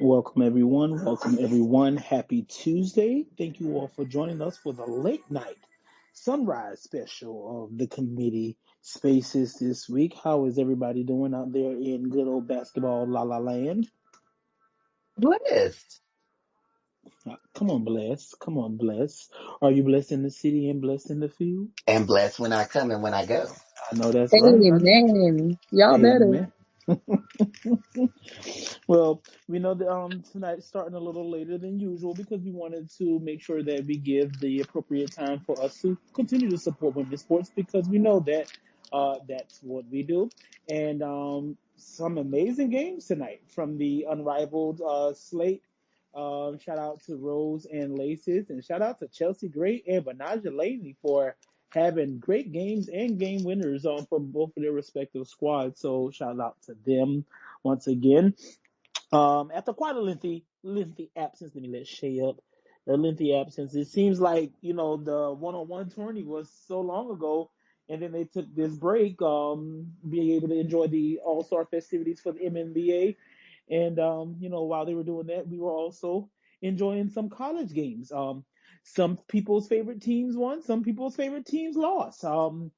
Welcome everyone. Welcome everyone. Happy Tuesday. Thank you all for joining us for the late night sunrise special of the committee spaces this week. How is everybody doing out there in good old basketball la la land? Blessed. Come on, bless. Come on, bless. Are you blessed in the city and blessed in the field? And blessed when I come and when I go. I know that's right. Amen. Y'all better. Amen. Well, we know that tonight's starting a little later than usual because we wanted to make sure that we give the appropriate time for us to continue to support women's sports because we know that that's what we do. And some amazing games tonight from the unrivaled slate. Shout out to Rose and Laces, and shout out to Chelsea Gray and Banaja Laney for having great games and game winners for both of their respective squads. So shout out to them once again. After quite a lengthy absence, let me let Shay up. A lengthy absence. It seems like the one-on-one tourney was so long ago, and then they took this break, being able to enjoy the All-Star festivities for the MNBA, and while they were doing that, we were also enjoying some college games. Some people's favorite teams won, some people's favorite teams lost. So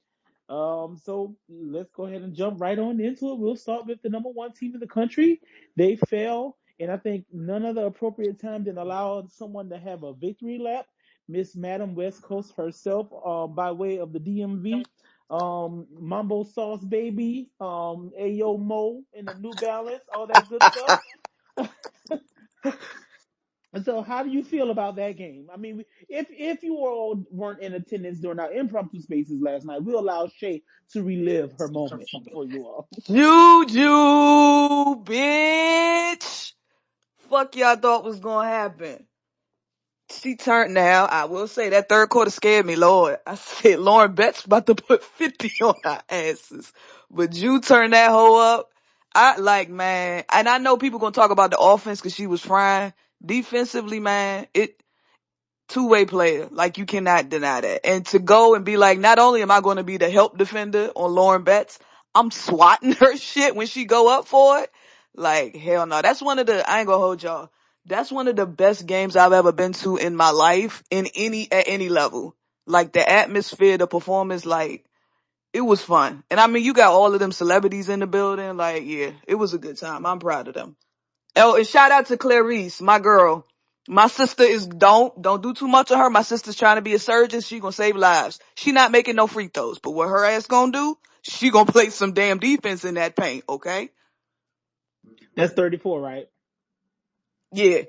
let's go ahead and jump right on into it. We'll start with the number one team in the country. They fell, and I think none of the appropriate time didn't allow someone to have a victory lap. Miss Madam West Coast herself, by way of the DMV, Mambo Sauce Baby, Ayo Mo in the New Balance, all that good stuff. And so, how do you feel about that game? I mean, if you all weren't in attendance during our impromptu spaces last night, we'll allow Shay to relive her moment for you all. Juju, bitch. Fuck y'all thought was gonna happen. She turned now. I will say that third quarter scared me, Lord. I said Lauren Betts about to put 50 on our asses. But Ju turned that hoe up. Man, and I know people gonna talk about the offense cause she was frying. Defensively, man, two-way player. Like, you cannot deny that. And to go and be like, not only am I going to be the help defender on Lauren Betts, I'm swatting her shit when she go up for it. Like, hell no. I ain't gonna hold y'all. That's one of the best games I've ever been to in my life at any level. Like, the atmosphere, the performance, like, it was fun. And I mean, you got all of them celebrities in the building. Like, yeah, it was a good time. I'm proud of them. Oh, and shout out to Clarice, my girl. My sister don't do too much of her. My sister's trying to be a surgeon. She gonna save lives. She not making no free throws, but what her ass gonna do? She gonna play some damn defense in that paint, okay? That's 34, right? Yeah.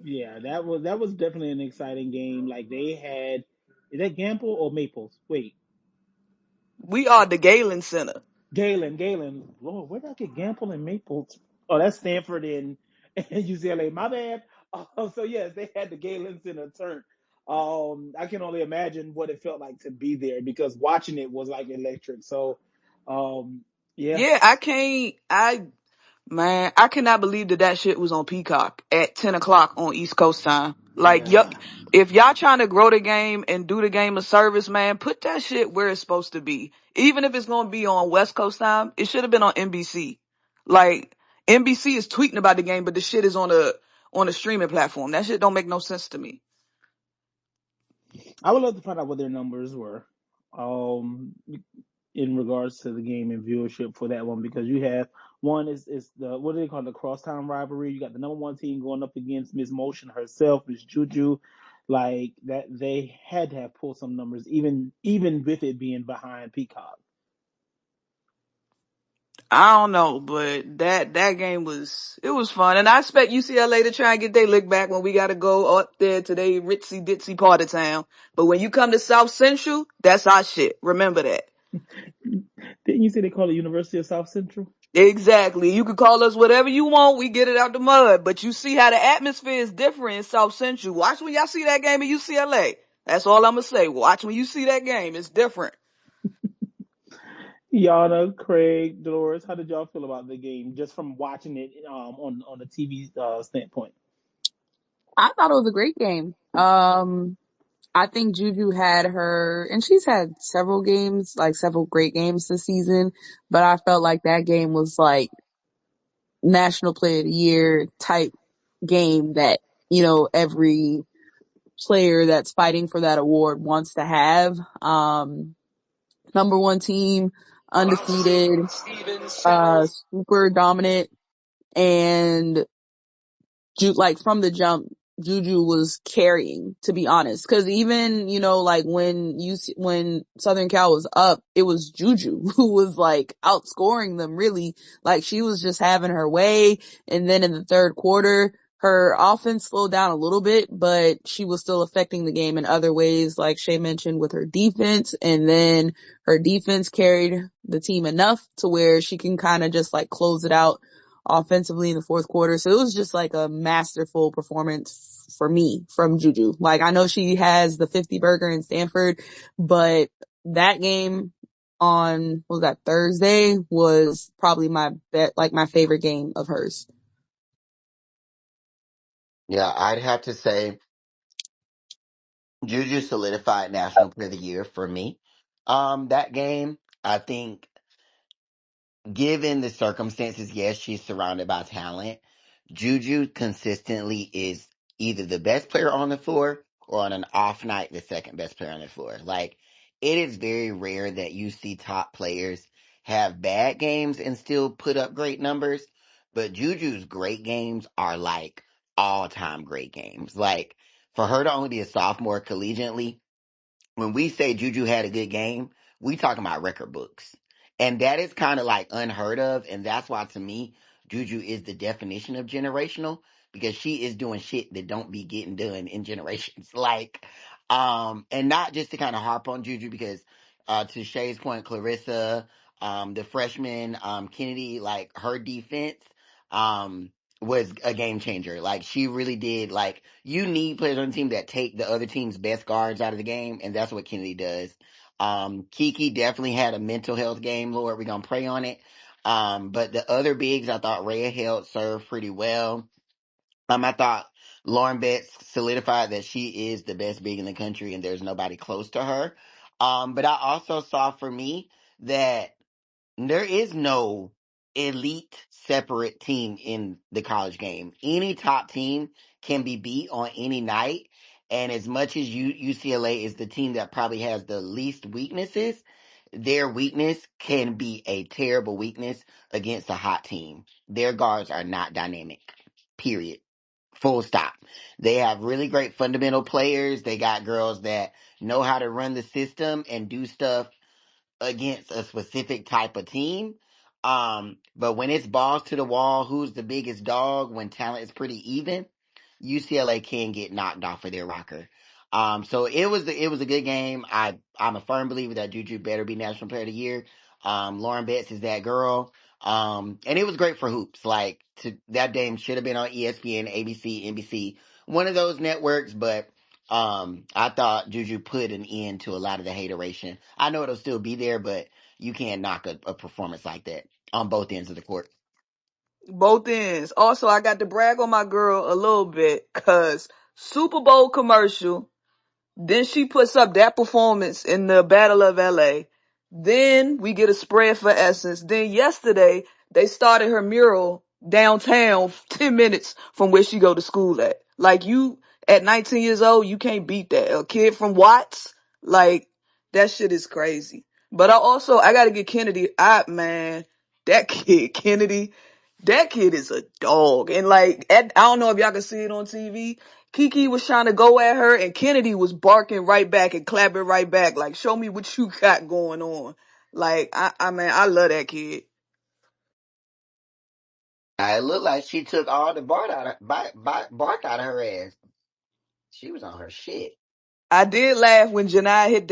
Yeah, that was definitely an exciting game. Like they had, is that Gamble or Maples? Wait, We are the Galen Center. Galen. Lord, where did I get Gamble and Maples? Oh, that's Stanford and UCLA. My bad. So yes, they had the Galen Center turn. I can only imagine what it felt like to be there because watching it was like electric. So, yeah. Yeah, I cannot believe that shit was on Peacock at 10 o'clock on East Coast time. Like, Yeah. if y'all trying to grow the game and do the game of service, man, put that shit where it's supposed to be. Even if it's going to be on West Coast time, it should have been on NBC. Like, NBC is tweeting about the game, but the shit is on a streaming platform. That shit don't make no sense to me. I would love to find out what their numbers were. Um, in regards to the game and viewership for that one because you have one is the what do they call it, the crosstown rivalry. You got the number one team going up against Miss Motion herself, Miss Juju. Like that, they had to have pulled some numbers, even with it being behind Peacock. I don't know, but that game it was fun. And I expect UCLA to try and get their lick back when we gotta go up there to their ritzy ditzy part of town. But when you come to South Central, that's our shit. Remember that. Didn't you say they call it University of South Central? Exactly. You can call us whatever you want. We get it out the mud. But you see how the atmosphere is different in South Central. Watch when y'all see that game at UCLA. That's all I'm gonna say. Watch when you see that game. It's different. Yana, Craig, Dolores, how did y'all feel about the game just from watching it on the TV standpoint? I thought it was a great game. I think Juju had her, and she's had several games, like several great games this season, but I felt like that game was like National Player of the Year type game that, every player that's fighting for that award wants to have. Number one team, undefeated, super dominant, and like from the jump, Juju was carrying, to be honest. Cause even, like when Southern Cal was up, it was Juju who was like outscoring them really. Like she was just having her way. And then in the third quarter, her offense slowed down a little bit, but she was still affecting the game in other ways, like Shay mentioned with her defense. And then her defense carried the team enough to where she can kind of just like close it out offensively in the fourth quarter. So it was just like a masterful performance for me from Juju. Like I know she has the 50 burger in Stanford, but that game on, what was that, Thursday, was probably my favorite game of hers. Yeah, I'd have to say Juju solidified National Player of the Year for me. That game, I think, given the circumstances, yes, she's surrounded by talent. Juju consistently is either the best player on the floor or on an off night, the second best player on the floor. Like, it is very rare that you see top players have bad games and still put up great numbers. But Juju's great games are like all time great games. Like, for her to only be a sophomore collegiately, when we say Juju had a good game, we talking about record books. And that is kind of like unheard of. And that's why to me, Juju is the definition of generational because she is doing shit that don't be getting done in generations. Like, and not just to kind of harp on Juju because, to Shay's point, Clarissa, the freshman, Kennedy, like her defense, um, was a game changer. Like she really did. Like you need players on the team that take the other team's best guards out of the game, and that's what Kennedy does. Kiki definitely had a mental health game. Lord, we're gonna pray on it. But the other bigs, I thought Rhea held served pretty well. I thought Lauren Betts solidified that she is the best big in the country, and there's nobody close to her. But I also saw for me that there is no elite separate team in the college game. Any top team can be beat on any night. And as much as UCLA is the team that probably has the least weaknesses, their weakness can be a terrible weakness against a hot team. Their guards are not dynamic. Period. Full stop. They have really great fundamental players. They got girls that know how to run the system and do stuff against a specific type of team. But when it's balls to the wall, who's the biggest dog when talent is pretty even, UCLA can get knocked off of their rocker. So it was a good game. I'm a firm believer that Juju better be National Player of the Year. Lauren Betts is that girl. And it was great for hoops. Like that game should have been on ESPN, ABC, NBC, one of those networks, but I thought Juju put an end to a lot of the hateration. I know it'll still be there, but you can't knock a performance like that on both ends of the court. Both ends. Also, I got to brag on my girl a little bit cause Super Bowl commercial. Then she puts up that performance in the Battle of LA. Then we get a spread for Essence. Then yesterday they started her mural downtown 10 minutes from where she go to school at. Like you at 19 years old, you can't beat that. A kid from Watts, like that shit is crazy. But I gotta get Kennedy. Man, that kid, Kennedy, that kid is a dog. And like, I don't know if y'all can see it on TV. Kiki was trying to go at her and Kennedy was barking right back and clapping right back. Like, show me what you got going on. Like, I love that kid. It looked like she took all the bark out of her ass. She was on her shit. I did laugh when Janai hit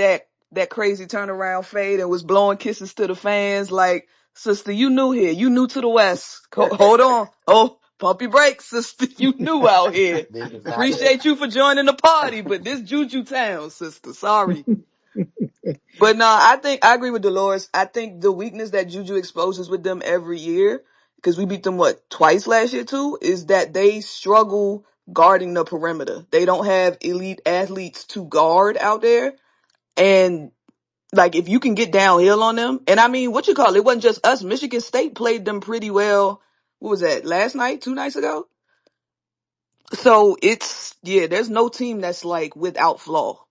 that crazy turnaround fade and was blowing kisses to the fans. Like, sister, you new here. You new to the West. Hold on. Oh, pump your brakes, sister. You new out here. This is not it. Appreciate you for joining the party, but this Juju town, sister. Sorry. But no, I agree with Dolores. I think the weakness that Juju exposes with them every year, because we beat them twice last year too, is that they struggle guarding the perimeter. They don't have elite athletes to guard out there. And like if you can get downhill on them, and I mean what you call it wasn't just us. Michigan State played them pretty well What was that? Last night? 2 nights ago? So there's no team that's like without flaw.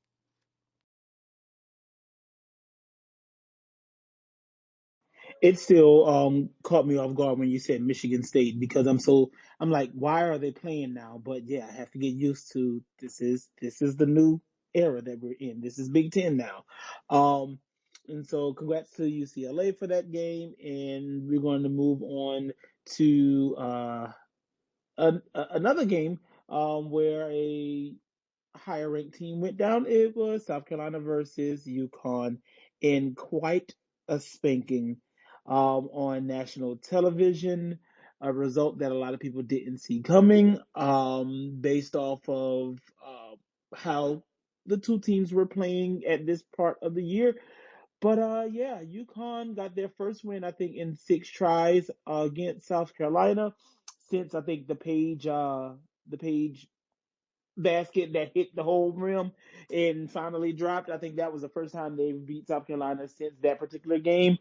It still caught me off guard when you said Michigan State because I'm like, why are they playing now? But yeah, I have to get used to this is the new era that we're in. This is Big Ten now. And so congrats to UCLA for that game, and we're going to move on to another game where a higher ranked team went down. It was South Carolina versus UConn in quite a spanking on national television. A result that a lot of people didn't see coming, based off of how the two teams were playing at this part of the year. But yeah, UConn got their first win, I think, in 6 tries against South Carolina. Since I think the page basket that hit the whole rim and finally dropped. I think that was the first time they beat South Carolina since that particular game.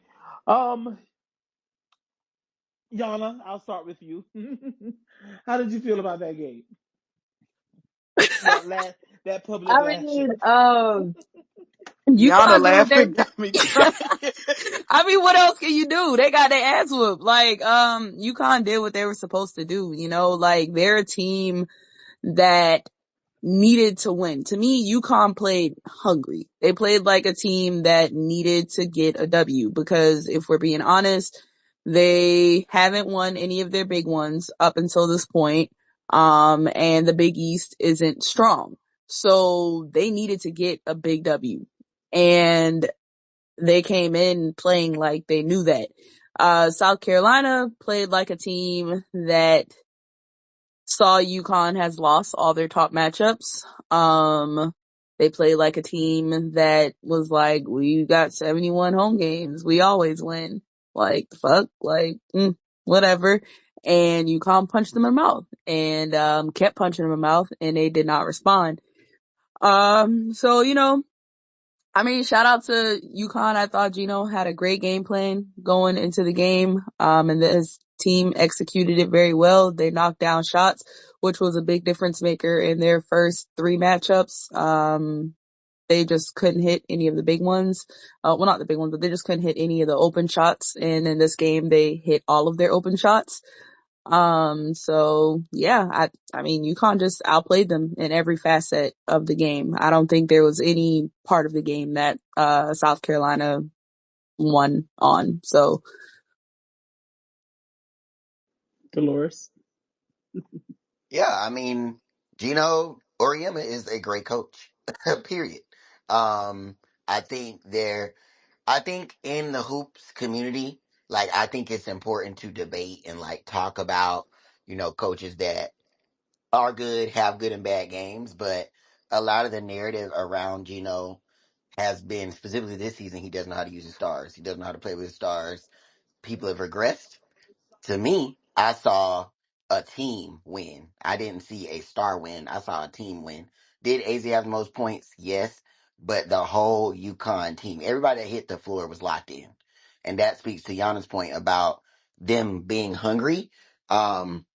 Um, Yana, I'll start with you. How did you feel about that game? That public I lashing. mean, Yana UConn did what they. laughing got me crying. I mean, what else can you do? They got their ass whooped. Like, UConn did what they were supposed to do. You know, like they're a team that needed to win. To me, UConn played hungry. They played like a team that needed to get a W because if we're being honest, they haven't won any of their big ones up until this point. And the Big East isn't strong. So they needed to get a big W. And they came in playing like they knew that. South Carolina played like a team that saw UConn has lost all their top matchups. They played like a team that was like, we got 71 home games. We always win. Like, the fuck? Like, whatever. And UConn punched them in the mouth and, kept punching them in the mouth and they did not respond. So, I mean, shout out to UConn. I thought Gino had a great game plan going into the game. And his team executed it very well. They knocked down shots, which was a big difference maker in their first 3 matchups. They just couldn't hit any of the big ones. Well, not the big ones, but they just couldn't hit any of the open shots. And in this game, they hit all of their open shots. So yeah, I mean, UConn just outplayed them in every facet of the game. I don't think there was any part of the game that, South Carolina won on. So Dolores. Yeah, I mean, Gino Oriema is a great coach. Period. Um, I think I think in the hoops community, like I think it's important to debate and like talk about, coaches that are good, have good and bad games, but a lot of the narrative around Gino has been specifically this season, he doesn't know how to use his stars. He doesn't know how to play with his stars. People have regressed. To me, I saw a team win. I didn't see a star win. I saw a team win. Did AZ have the most points? Yes. But the whole UConn team, everybody that hit the floor was locked in. And that speaks to Yana's point about them being hungry. Um,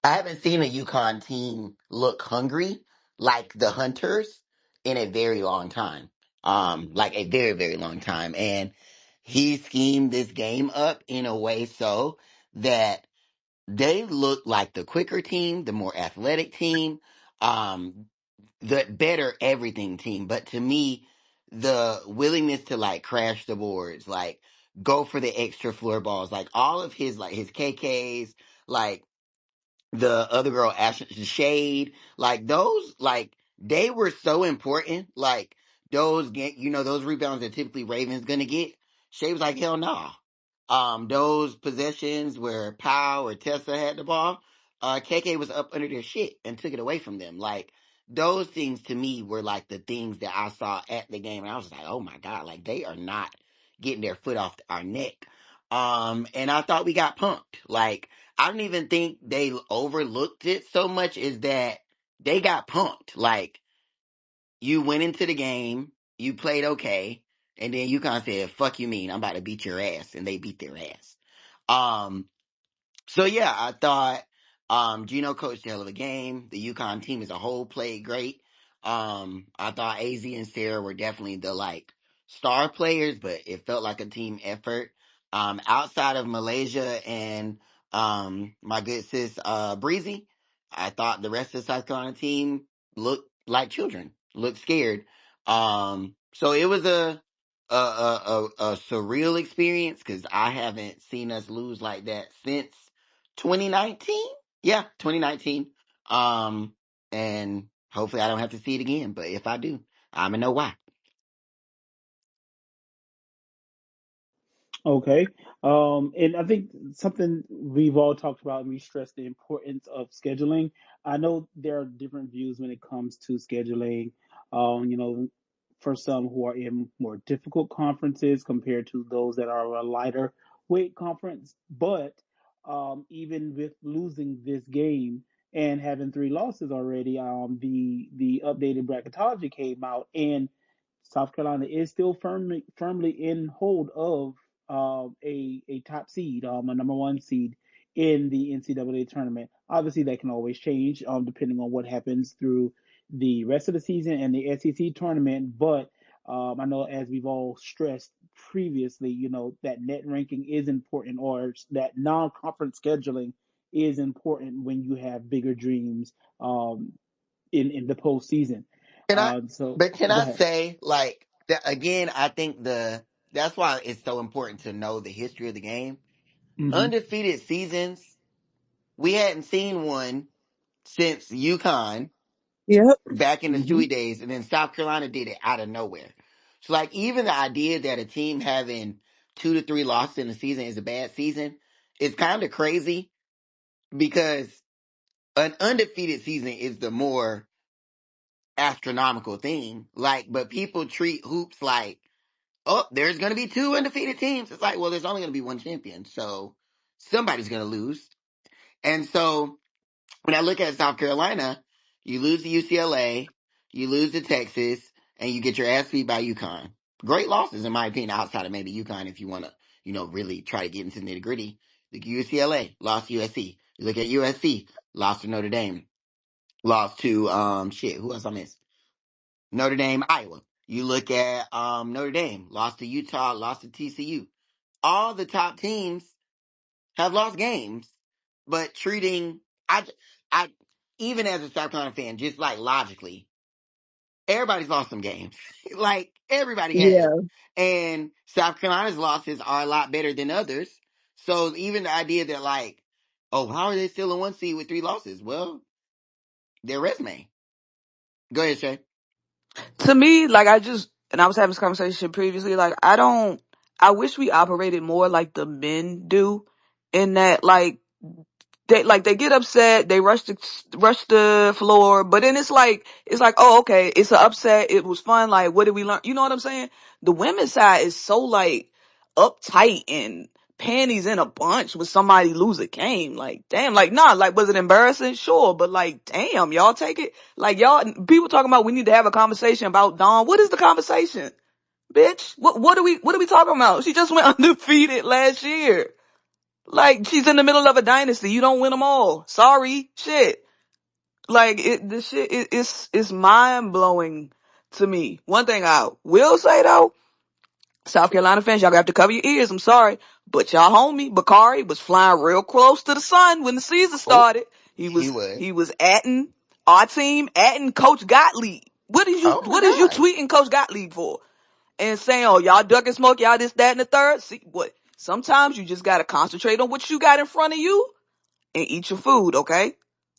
I haven't seen a UConn team look hungry like the Hunters in a very long time. Like a very, very long time. And he schemed this game up in a way so that they look like the quicker team, the more athletic team, um, the better everything team. But to me, the willingness to like crash the boards, like go for the extra floor balls, like all of his KKs, like the other girl, Ashley Shade, like those, like they were so important. Like those rebounds that typically Ravens gonna get. Shade was like, hell no. Those possessions where Powell or Tessa had the ball, KK was up under their shit and took it away from them. Like those things to me were like the things that I saw at the game, and I was like, oh my god, like they are not getting their foot off our neck. And I thought we got punked. Like I don't even think they overlooked it so much as that they got punked. Like you went into the game, you played okay, and then you kind of said, fuck you mean, I'm about to beat your ass. And they beat their ass. Um, So yeah, I thought Gino coached a hell of a game. The UConn team as a whole played great. I thought AZ and Sarah were definitely the like star players, but it felt like a team effort. Outside of Malaysia and my good sis Breezy, I thought the rest of the South Carolina team looked like children, looked scared. So it was a surreal experience because I haven't seen us lose like that since 2019. Yeah, 2019. Um, and hopefully I don't have to see it again. But if I do, I'm gonna know why. Okay. And I think something we've all talked about and we stress the importance of scheduling. I know there are different views when it comes to scheduling. You know, for some who are in more difficult conferences compared to those that are a lighter weight conference. But even with losing this game and having three losses already, the updated bracketology came out and South Carolina is still firmly in hold of a top seed, a number one seed in the NCAA tournament. Obviously, that can always change depending on what happens through the rest of the season and the SEC tournament. But I know, as we've all stressed previously, you know that net ranking is important, or that non-conference scheduling is important when you have bigger dreams in the postseason. Can I? So But can go I ahead. say like that again? I think that's why it's so important to know the history of the game. Hmm. Undefeated seasons, we hadn't seen one since UConn Yep. back in the Hmm. Stewie days, and then South Carolina did it out of nowhere. So, like, even the idea that a team having 2 to 3 losses in the season is a bad season is kind of crazy because an undefeated season is the more astronomical thing. Like, but people treat hoops like, oh, there's going to be two undefeated teams. It's like, well, there's only going to be one champion, so somebody's going to lose. And so when I look at South Carolina, you lose to UCLA, you lose to Texas, and you get your ass beat by UConn. Great losses, in my opinion, outside of maybe UConn if you want to, really try to get into the nitty gritty. Look at UCLA, lost to USC. You look at USC, lost to Notre Dame, lost to, who else I missed? Notre Dame, Iowa. You look at, Notre Dame, lost to Utah, lost to TCU. All the top teams have lost games, but I, I, even as a South Carolina fan, just like logically, everybody's lost some games. Like everybody has, Yeah. and South Carolina's losses are a lot better than others. So even the idea that like, oh, how are they still in one seed with 3 losses? Well, their resume. Go ahead, Shay. To me, like and I was having this conversation previously, like I wish we operated more like the men do in that, like, they get upset, they rush the floor, but then it's like, oh, okay, it's an upset, it was fun, like, what did we learn? You know what I'm saying? The women's side is so like uptight and panties in a bunch when somebody lose a game. Like, damn, like, nah, like, was it embarrassing? Sure, but like, damn, y'all take it. Like, y'all, people talking about we need to have a conversation about Dawn. What is the conversation, bitch? What are we talking about? She just went undefeated last year. Like, she's in the middle of a dynasty. You don't win them all. Sorry. Shit. Like, this shit it's mind blowing to me. One thing I will say though, South Carolina fans, y'all gonna have to cover your ears. I'm sorry. But y'all homie, Bakari, was flying real close to the sun when the season Oh, started. He he was, was. he was atting our team, atting Coach Gottlieb. Oh my What is you God. tweeting Coach Gottlieb for? And saying, oh, y'all duck and smoke, y'all this, that, and the third. See, what? Sometimes you just gotta concentrate on what you got in front of you and eat your food, okay?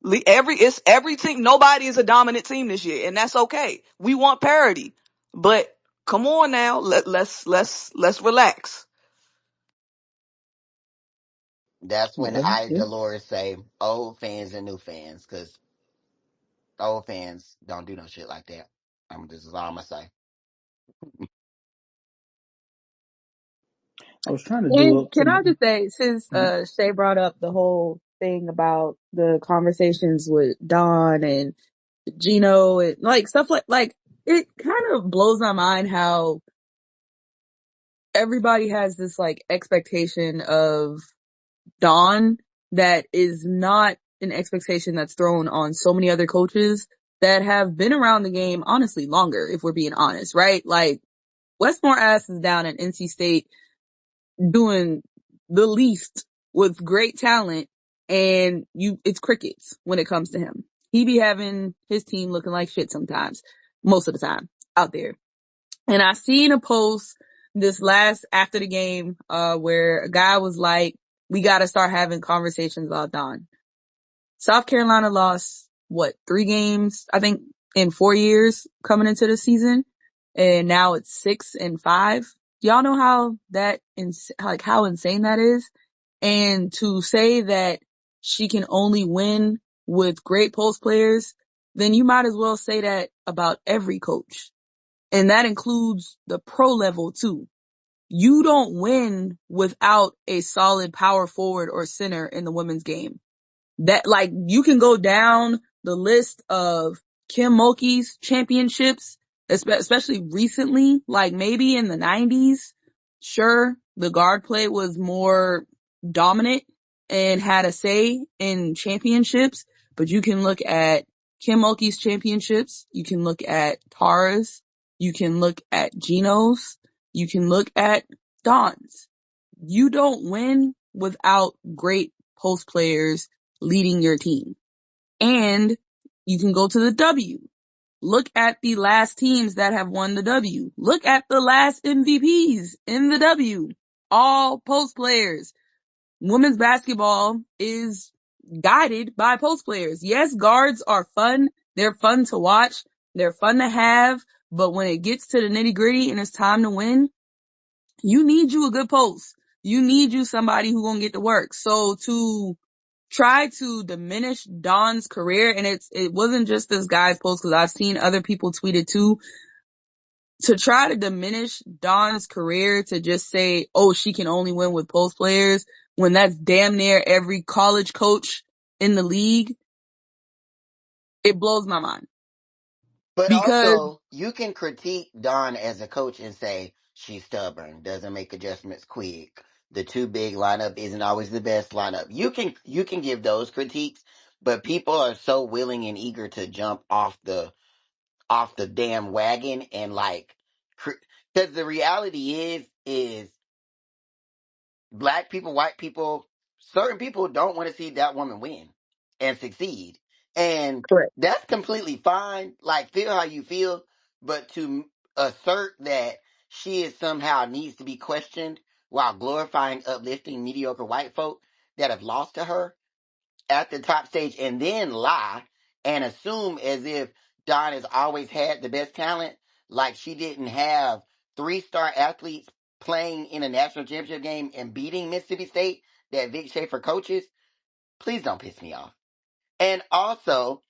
It's every team. Nobody is a dominant team this year, and that's okay. We want parity, but come on now, let's relax. That's when Okay. I Yeah. Dolores say old fans and new fans, because old fans don't do no shit like that. This is all I'm gonna say. I was trying to do And up can I some. just say, since Mhm. Shay brought up the whole thing about the conversations with Don and Gino and like stuff like it kind of blows my mind how everybody has this like expectation of Don that is not an expectation that's thrown on so many other coaches that have been around the game, honestly, longer, if we're being honest, right? Like, Westmore ass is down at NC State doing the least with great talent, and it's crickets when it comes to him. He be having his team looking like shit sometimes, most of the time, out there. And I seen a post this last after the game, where a guy was like, we gotta start having conversations about Don. South Carolina lost, 3 games, I think, in 4 years coming into the season. And now it's 6-5. Y'all know how how insane that is? And to say that she can only win with great post players, then you might as well say that about every coach. And that includes the pro level too. You don't win without a solid power forward or center in the women's game. That, like, you can go down the list of Kim Mulkey's championships, especially recently, like maybe in the 90s. Sure, the guard play was more dominant and had a say in championships, but you can look at Kim Mulkey's championships, you can look at Tara's, you can look at Gino's, you can look at Dawn's. You don't win without great post players leading your team. And you can go to the W. Look at the last teams that have won the W. Look at the last MVPs in the W. All post players. Women's basketball is guided by post players. Yes, guards are fun. They're fun to watch. They're fun to have. But when it gets to the nitty gritty and it's time to win, you need you a good post. You need you somebody who gonna get to work. So to try to diminish Dawn's career, and it wasn't just this guy's post, because I've seen other people tweet it too, to try to diminish Dawn's career, to just say, oh, she can only win with post players, when that's damn near every college coach in the league, it blows my mind. But Because, also, you can critique Dawn as a coach and say she's stubborn, doesn't make adjustments quick. The too big lineup isn't always the best lineup. You can give those critiques, but people are so willing and eager to jump off the damn wagon and like, because the reality is black people, white people, certain people don't want to see that woman win and succeed. And correct. that's completely fine. Like, feel how you feel, but to assert that she is somehow needs to be questioned while glorifying, uplifting mediocre white folk that have lost to her at the top stage, and then lie and assume as if Dawn has always had the best talent, like she didn't have 3-star athletes playing in a national championship game and beating Mississippi State that Vic Schaefer coaches. Please don't piss me off. And also,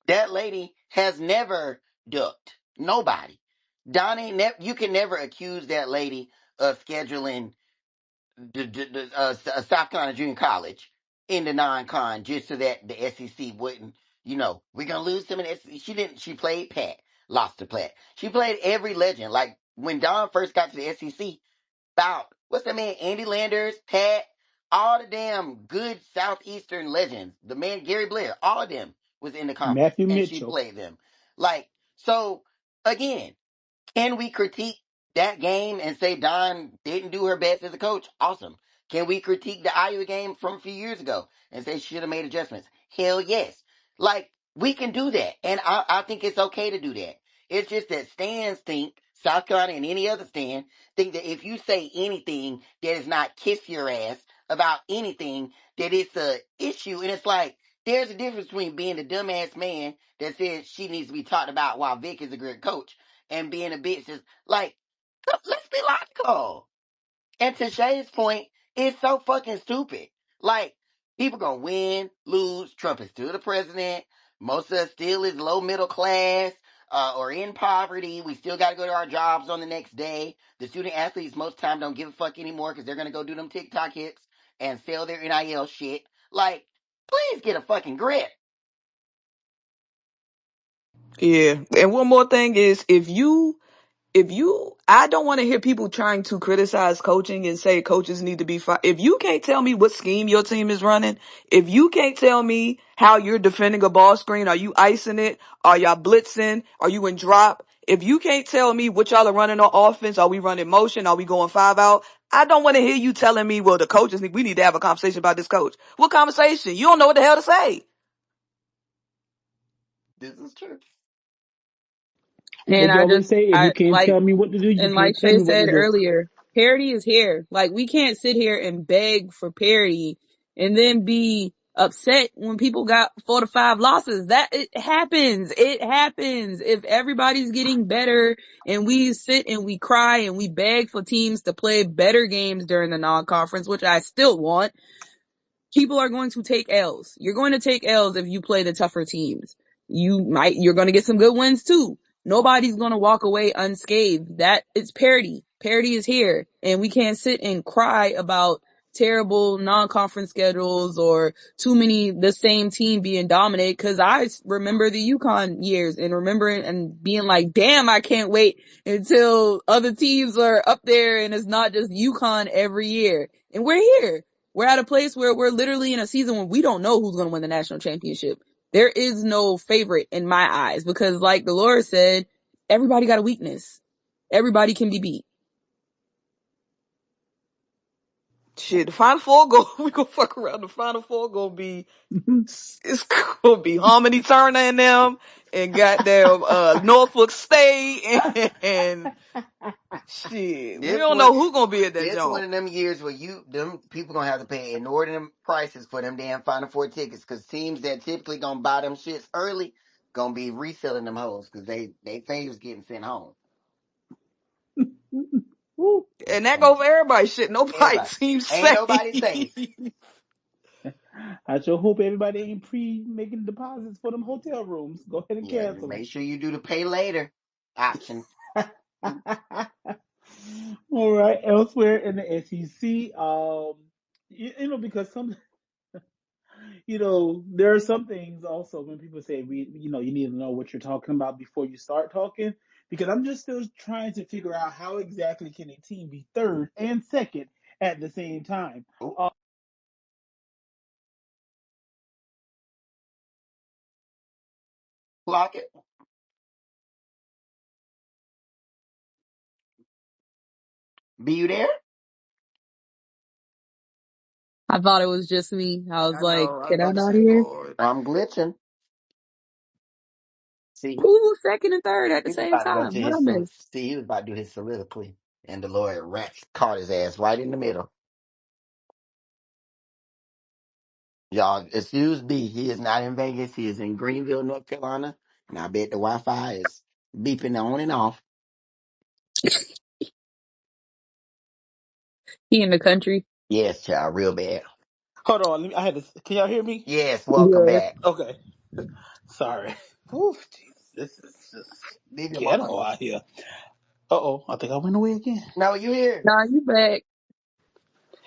that lady has never ducked nobody. Dawn ain't you can never accuse that lady of scheduling South Carolina Junior College in the non-con just so that the SEC wouldn't, we're gonna lose them in the SEC. She didn't. She played Pat, lost to Pat. She played every legend. Like when Don first got to the SEC, about what's that man? Andy Landers, Pat, all the damn good Southeastern legends. The man Gary Blair, all of them was in the conference, Matthew and she Mitchell. played them. Like so, again, can we critique that game and say Don didn't do her best as a coach? Awesome. Can we critique the Iowa game from a few years ago and say she should have made adjustments? Hell yes. Like, we can do that. And I think it's okay to do that. It's just that stands think, South Carolina and any other stand, think that if you say anything that is not kiss your ass about anything, that it's a issue. And it's like, there's a difference between being the dumbass man that says she needs to be talked about while Vic is a great coach and being a bitch is like, let's be logical. And to Shay's point, it's so fucking stupid. Like, people gonna win, lose, Trump is still the president, most of us still is low middle class, or in poverty, we still gotta go to our jobs on the next day. The student athletes most time don't give a fuck anymore because they're gonna go do them TikTok hits and sell their NIL shit. Like, please get a fucking grip. Yeah. And one more thing is, if you I don't want to hear people trying to criticize coaching and say coaches need to be fired. If you can't tell me what scheme your team is running, if you can't tell me how you're defending a ball screen, are you icing it? Are y'all blitzing? Are you in drop? If you can't tell me what y'all are running on offense, are we running motion? Are we going 5 out? I don't want to hear you telling me, well, we need to have a conversation about this coach. What conversation? You don't know what the hell to say. This is true. What And you always say, if you I can't like, tell me what to do, you and like can't tell Shay me what to said do. earlier, parity is here. Like, we can't sit here and beg for parity and then be upset when people got 4 to 5 losses. That it happens. It happens. If everybody's getting better and we sit and we cry and we beg for teams to play better games during the non-conference, which I still want, people are going to take L's. You're going to take L's if you play the tougher teams. You're going to get some good wins too. Nobody's going to walk away unscathed. That it's parity. Parity is here, and we can't sit and cry about terrible non-conference schedules or too many the same team being dominated. Cause I remember the UConn years and remembering and being like, damn, I can't wait until other teams are up there and it's not just UConn every year. And we're here. We're at a place where we're literally in a season when we don't know who's going to win the national championship. There is no favorite in my eyes because, like Dolores said, everybody got a weakness. Everybody can be beat. Shit, the Final Four we gonna fuck around. The Final Four gonna be, it's gonna be Harmony Turner and them, and goddamn, Norfolk State, and shit. We This don't one, know who gonna be at that this one joint. of them years where them people gonna have to pay inordinate prices for them damn Final Four tickets because teams that typically gonna buy them shits early gonna be reselling them hoes because they fingers getting sent home. Woo. And that go for everybody. Shit, nobody Everybody, seems ain't safe. nobody safe. I sure hope everybody ain't making deposits for them hotel rooms. Go ahead and Yeah, cancel make sure you do the pay later option. them. All right. Elsewhere in the SEC, because there are some things also when people say you need to know what you're talking about before you start talking. Because I'm just still trying to figure out how exactly can a team be third and second at the same time. Ooh, clock it. Be you there? I thought it was just me. I was I like, know. I was can I about to not say, hear? Lord. I'm glitching. See, Who second and third at the he was same about to go time? to What I his missed? see. He was about to do his soliloquy, and the lawyer caught his ass right in the middle. Y'all, excuse me. He is not in Vegas. He is in Greenville, North Carolina, and I bet the Wi-Fi is beeping on and off. He in the country. Yes, child, real bad. Hold on. I had to. Can y'all hear me? Yes, welcome Yeah. back. Okay. Sorry. Oof, Jesus, this is just Leave your mic ghetto on. out here. Uh-oh. I think I went away again. No, you here, Nah, you back.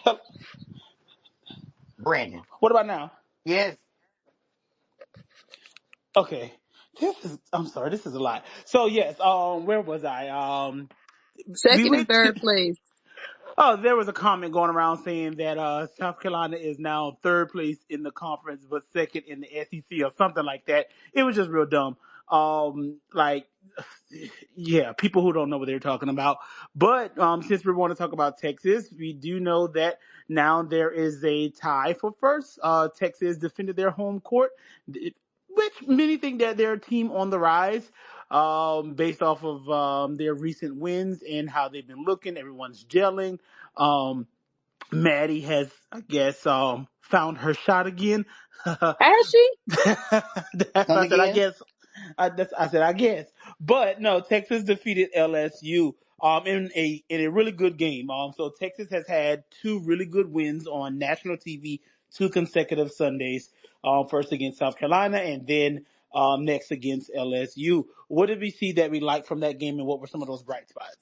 Help. Brandon? What about now? Yes. Okay. I'm sorry, this is a lot. So yes, where was I? We Second and went to third place. Oh, there was a comment going around saying that South Carolina is now third place in the conference, but second in the SEC or something like that. It was just real dumb. Like, yeah, people who don't know what they're talking about. But since we want to talk about Texas, we do know that now there is a tie for first. Texas defended their home court, which many think that they're a team on the rise based off of their recent wins and how they've been looking. Everyone's gelling. Um, Maddie has, I guess, found her shot again. Has she? Come I said, I again? guess. I said, I guess. But no, Texas defeated LSU in a really good game. So Texas has had two really good wins on national TV, two consecutive Sundays. First against South Carolina, and then next against LSU. What did we see that we liked from that game, and what were some of those bright spots?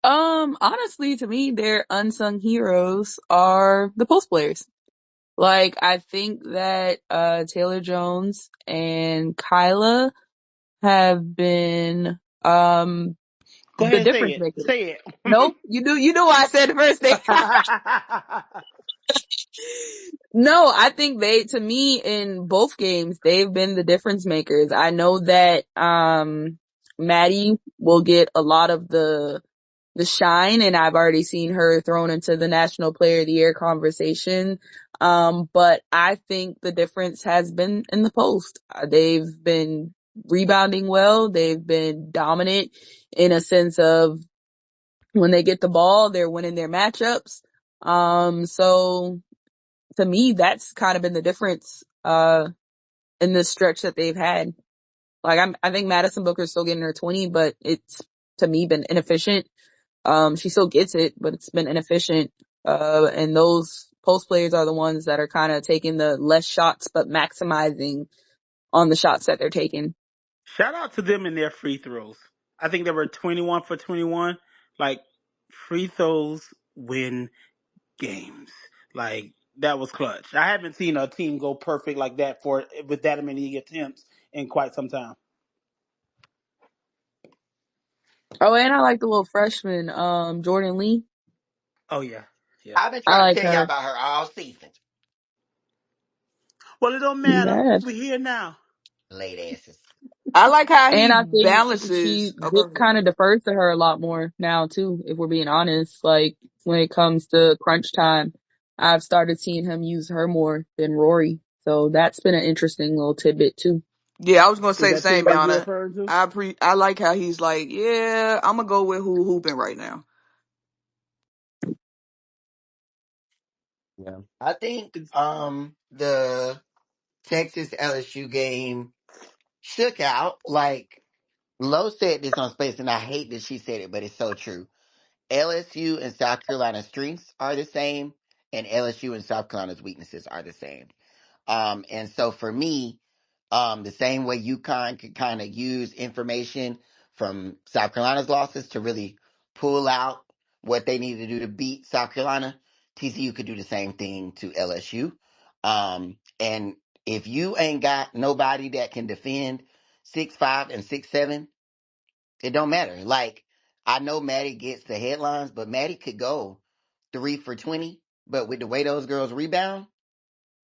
Honestly, to me, their unsung heroes are the post players. Like, I think that, Taylor Jones and Kyla have been, Go the ahead, say difference it. makers. Say Nope, you know why I said the first thing. it. No, I think to me, in both games, they've been the difference makers. I know that, Maddie will get a lot of the shine, and I've already seen her thrown into the National Player of the Year conversation. But I think the difference has been in the post. They've been rebounding well. They've been dominant in a sense of when they get the ball, they're winning their matchups. So to me, that's kind of been the difference, in this stretch that they've had. Like, I think Madison Booker's still getting her 20, but it's, to me, been inefficient. She still gets it, but it's been inefficient. And those post players are the ones that are kind of taking the less shots, but maximizing on the shots that they're taking. Shout out to them and their free throws. I think they were 21 for 21. Like, free throws win games. Like, that was clutch. I haven't seen a team go perfect like that with that many attempts in quite some time. Oh, and I like the little freshman, Jordan Lee. Oh yeah, yeah. I've been I trying to like tell y'all her. about her all season. Well, it don't You matter. have. We're here now. Late asses. I like how And he I think balances. Oh, go Vic ahead. kind of defers to her a lot more now too, if we're being honest. Like, when it comes to crunch time, I've started seeing him use her more than Rory. So that's been an interesting little tidbit too. Yeah, I was gonna Is say the that same, tidbit you're Yana. referring to? I like how he's like, yeah, I'm gonna go with who hooping right now. Yeah. I think It's, the Texas LSU game shook out. Like Lo said this on Space, and I hate that she said it, but it's so true. LSU and South Carolina's strengths are the same, and LSU and South Carolina's weaknesses are the same. And so for me, the same way UConn could kind of use information from South Carolina's losses to really pull out what they need to do to beat South Carolina, TCU could do the same thing to LSU. And if you ain't got nobody that can defend 6'5" and 6'7", it don't matter. Like, I know Maddie gets the headlines, but Maddie could go 3 for 20. But with the way those girls rebound,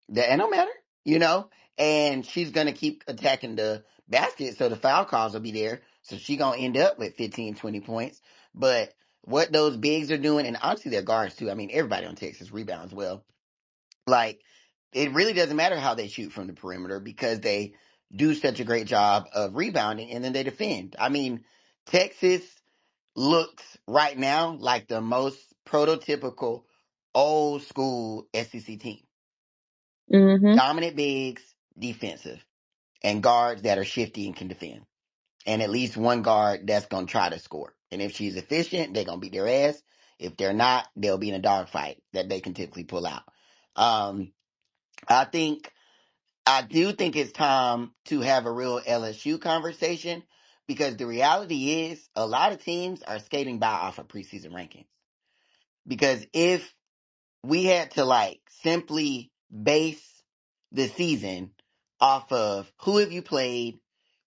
that it don't matter, you know? And she's gonna keep attacking the basket, so the foul calls will be there. So she gonna end up with 15, 20 points. But what those bigs are doing, and honestly their guards too. I mean, everybody on Texas rebounds well. Like, it really doesn't matter how they shoot from the perimeter because they do such a great job of rebounding and then they defend. I mean, Texas looks right now like the most prototypical old school SEC team. Mm-hmm. Dominant bigs, defensive, and guards that are shifty and can defend. And at least one guard that's going to try to score. And if she's efficient, they're going to beat their ass. If they're not, they'll be in a dogfight that they can typically pull out. Um, I think, I do think it's time to have a real LSU conversation because the reality is a lot of teams are skating by off of preseason rankings. Because if we had to like simply base the season off of who have you played,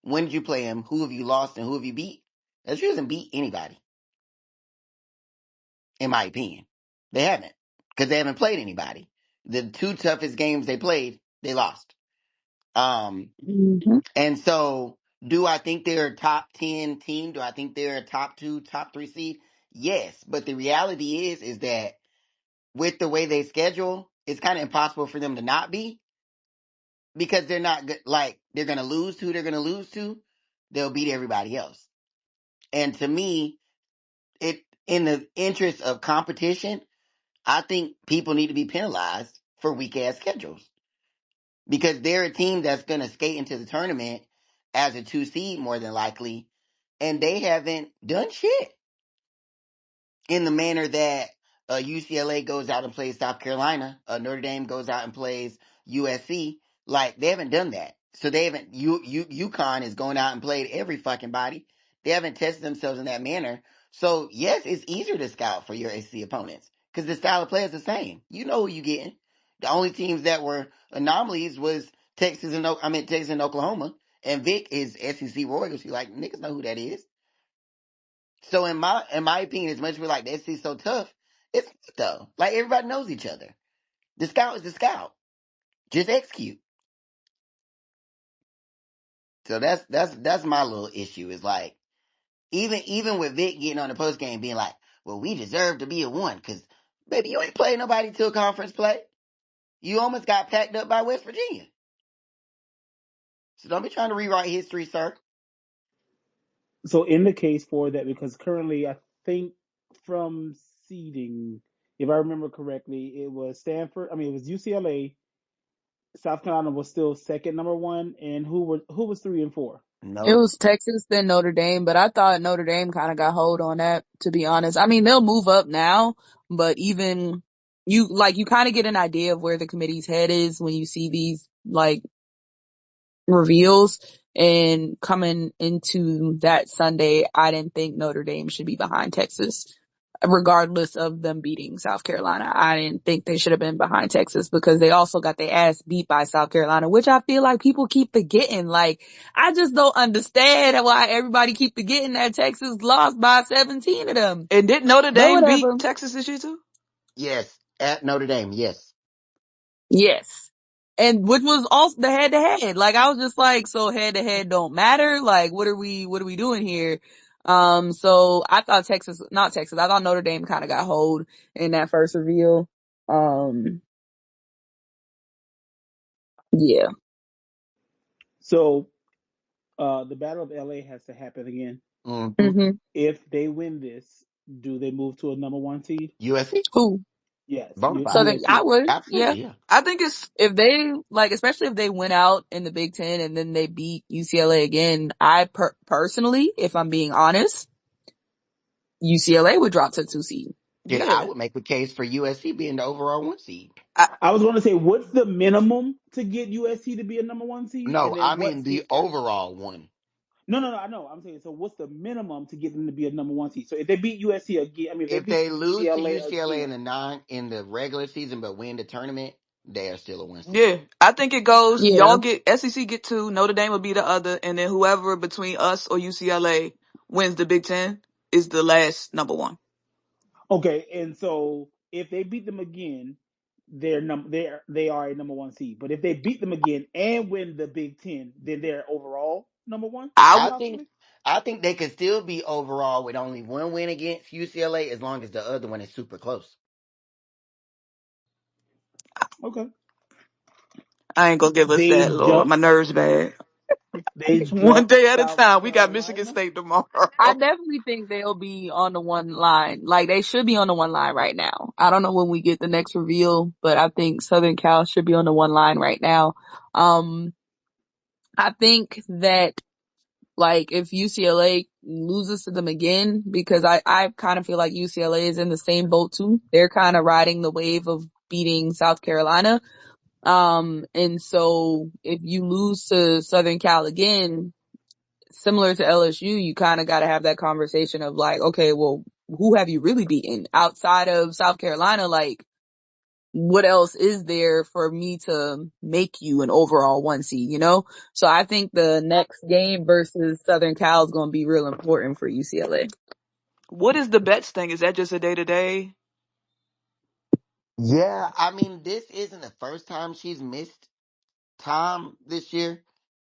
when did you play them, who have you lost, and who have you beat. LSU hasn't beat anybody, in my opinion. They haven't, because they haven't played anybody. The two toughest games they played, they lost. Mm-hmm. And so, do I think they're a top 10 team? Do I think they're a top 2, top 3 seed? Yes, but the reality is that with the way they schedule, it's kind of impossible for them to not be because they're not good. Like, they're going to lose to, they're going to lose to, they'll beat everybody else. And to me, it, in the interest of competition, I think people need to be penalized for weak ass schedules because they're a team that's going to skate into the tournament as a 2 seed more than likely, and they haven't done shit in the manner that UCLA goes out and plays South Carolina, Notre Dame goes out and plays USC. Like, they haven't done that. So they haven't, UConn is going out and played every fucking body. They haven't tested themselves in that manner. So yes, it's easier to scout for your SEC opponents because the style of play is the same. You know who you getting. The only teams that were anomalies was Texas and Oklahoma. And Vic is SEC Royals. You like, niggas know who that is. So in my opinion, as much as we like the SEC is so tough, it's not though. Like everybody knows each other. The scout is the scout. Just execute. So that's my little issue. Is like even with Vic getting on the post game being like, well, we deserve to be a one because baby, you ain't played nobody till conference play. You almost got packed up by West Virginia. So don't be trying to rewrite history, sir. So in the case for that, because currently I think from seeding, if I remember correctly, it was Stanford. I mean, it was UCLA. South Carolina was still second, number one, and who was 3 and 4? It No, was Texas, then Notre Dame, but I thought Notre Dame kind of got hold on that, to be honest. I mean, they'll move up now, but even you kind of get an idea of where the committee's head is when you see these, like, reveals. And coming into that Sunday, I didn't think Notre Dame should be behind Texas, regardless of them beating South Carolina. I didn't think they should have been behind Texas because they also got their ass beat by South Carolina, which I feel like people keep forgetting. Like, I just don't understand why everybody keep forgetting that Texas lost by 17 of them. And did Notre But Dame beat whatever. Texas this year too? yes, at Notre Dame, yes. Yes. And which was also the head to head. Like, I was just like, so head to head don't matter? Like, what are we doing here? So I thought not Texas, I thought Notre Dame kind of got hold in that first reveal. Yeah. So the Battle of LA has to happen again. Mm-hmm. hmm If they win this, do they move to a number one seed? USC, Who? Yes, bonafide. So I USC. would, yeah. Absolutely, yeah. I think it's If they, like, especially if they went out in the Big Ten and then they beat UCLA again, personally, if I'm being honest, UCLA would drop to 2 seed. Did I yeah. would make the case for USC being the overall one seed. I, I was going to say, what's the minimum to get USC to be a number one seed, No, and I then mean what's the the overall one. No, I know. I'm saying, so what's the minimum to get them to be a number one seed? So if they beat USC again, I mean, if they If beat they lose to UCLA UCLA in again, the regular season, but win the tournament, they are still a one seed. yeah, I think it goes. Yeah. Y'all get SEC get two, Notre Dame will be the other, and then whoever between us or UCLA wins the Big Ten is the last number one. okay, and so if they beat them again, they are a number one seed. But if they beat them again and win the Big Ten, then they're overall number one, I I think possibly. I think they could still be overall with only one win against UCLA as long as the other one is super close. Okay, I ain't gonna give us they that, Lord. My jumped. nerves bad. They One jumped day at a South time. We got Michigan Carolina. State tomorrow. I definitely think they'll be on the one line. Like, they should be on the one line right now. I don't know when we get the next reveal, but I think Southern Cal should be on the one line right now. Um, I think that, like, if UCLA loses to them again, because I kind of feel like UCLA is in the same boat too. They're kind of riding the wave of beating South Carolina. And so if you lose to Southern Cal again, similar to LSU, you kind of got to have that conversation of like, okay, well, who have you really beaten outside of South Carolina? Like, what else is there for me to make you an overall one seed, you know? So I think the next game versus Southern Cal is going to be real important for UCLA. What is the bets thing? Is that just a day to day? Yeah, I mean this isn't the first time she's missed time this year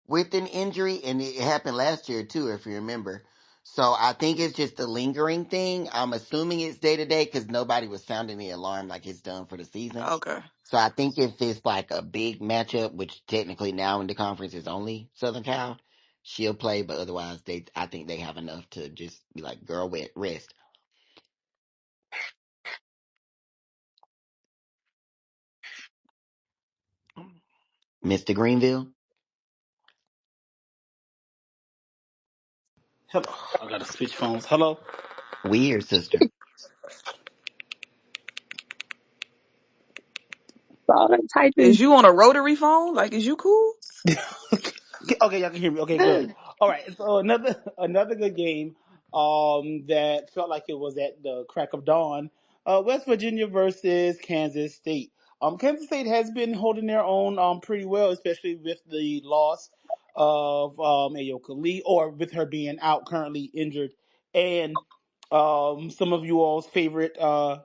with an injury, and it happened last year too, if you remember. So I think it's just a lingering thing. I'm assuming it's day to day because nobody was sounding the alarm like it's done for the season. Okay. So I think if it's like a big matchup, which technically now in the conference is only Southern Cal, she'll play. But otherwise, I think they have enough to just be like, girl, rest. Mr. Greenville, Hello, I gotta switch phones. Hello. weird sister. So I'm Is typing. you on a rotary phone? Like, is you cool? Okay, y'all can hear me. Okay, good. All right. So another good game. That felt like it was at the crack of dawn. West Virginia versus Kansas State. Kansas State has been holding their own pretty well, especially with the loss of Ayoka Lee, or with her being out currently injured, and some of you all's favorite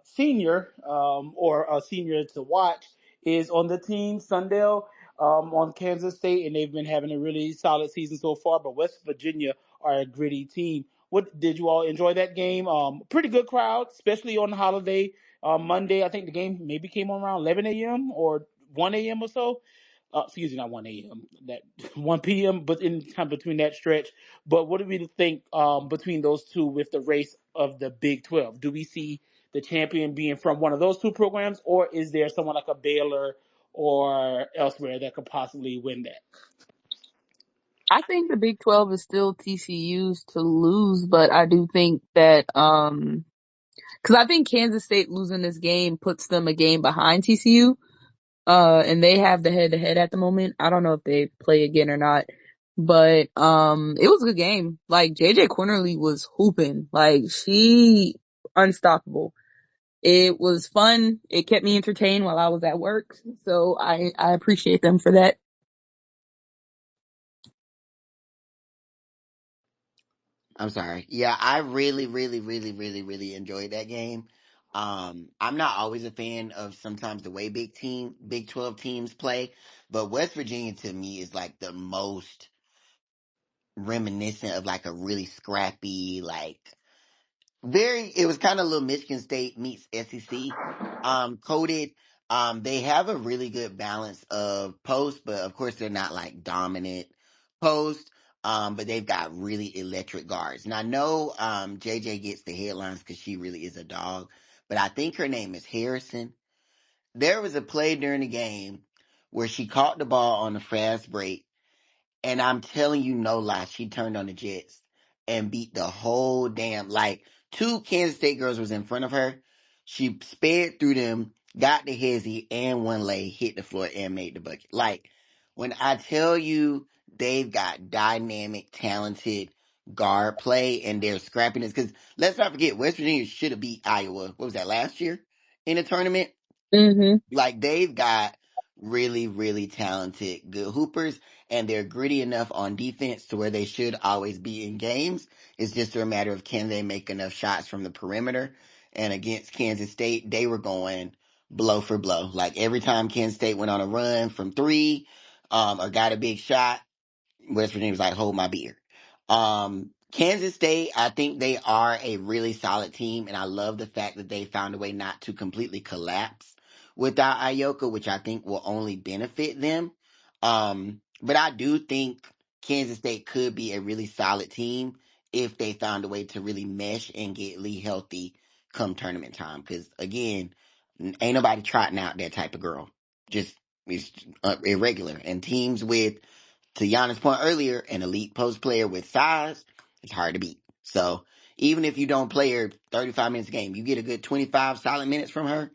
senior or a senior to watch is on the team, Sundell, on Kansas State, and they've been having a really solid season so far. But West Virginia are a gritty team. What did you all enjoy that game? Pretty good crowd, especially on the holiday Monday. I think the game maybe came on around 11 a.m. or 1 a.m. or so. Excuse me, not 1 a.m. That 1 p.m. But in time between that stretch. But what do we think between those two with the race of the Big 12? Do we see the champion being from one of those two programs, or is there someone like a Baylor or elsewhere that could possibly win that? I think the Big 12 is still TCU's to lose, but I do think that, cause I think Kansas State losing this game puts them a game behind TCU. And they have the head to head at the moment. I don't know if they play again or not, but, it was a good game. Like JJ Quinterly was hooping. Like she unstoppable. It was fun. It kept me entertained while I was at work. So I appreciate them for that. I'm sorry. Yeah, I really, really, really, really, really enjoyed that game. I'm not always a fan of sometimes the way Big 12 teams play, but West Virginia to me is like the most reminiscent of like a really scrappy, like it was kind of little Michigan State meets SEC coded. They have a really good balance of post, but of course they're not like dominant post. But they've got really electric guards. And I know JJ gets the headlines because she really is a dog, but I think her name is Harrison. There was a play during the game where she caught the ball on a fast break, and I'm telling you, no lie, she turned on the Jets and beat the whole damn, like, two Kansas State girls was in front of her. She sped through them, got the hezzy, and one lay, hit the floor, and made the bucket. Like, when I tell you they've got dynamic, talented guard play and their scrappiness, because let's not forget, West Virginia should have beat Iowa, what was that, last year in the tournament? Mm-hmm. Like they've got really, really talented, good hoopers, and they're gritty enough on defense to where they should always be in games. It's just a matter of can they make enough shots from the perimeter. And against Kansas State, they were going blow for blow. Like every time Kansas State went on a run from three, or got a big shot, West Virginia was like, hold my beer. Kansas State, I think they are a really solid team, and I love the fact that they found a way not to completely collapse without Ioka, which I think will only benefit them. But I do think Kansas State could be a really solid team if they found a way to really mesh and get Lee healthy come tournament time. Because again, ain't nobody trotting out that type of girl. Just it's irregular, and teams with, to Giannis' point earlier, an elite post player with size, it's hard to beat. So even if you don't play her 35 minutes a game, you get a good 25 solid minutes from her,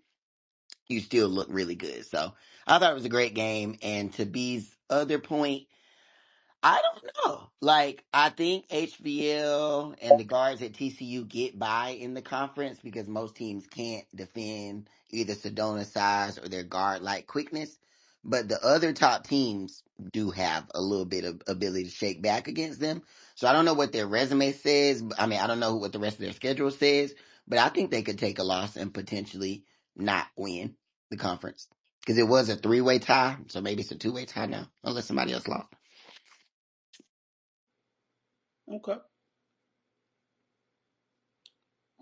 you still look really good. So I thought it was a great game. And to B's other point, I don't know. Like, I think HBL and the guards at TCU get by in the conference because most teams can't defend either Sedona's size or their guard like quickness. But the other top teams do have a little bit of ability to shake back against them. So I don't know what their resume says. I mean, I don't know what the rest of their schedule says, but I think they could take a loss and potentially not win the conference because it was a three-way tie. So maybe it's a two-way tie now, unless somebody else lost. Okay.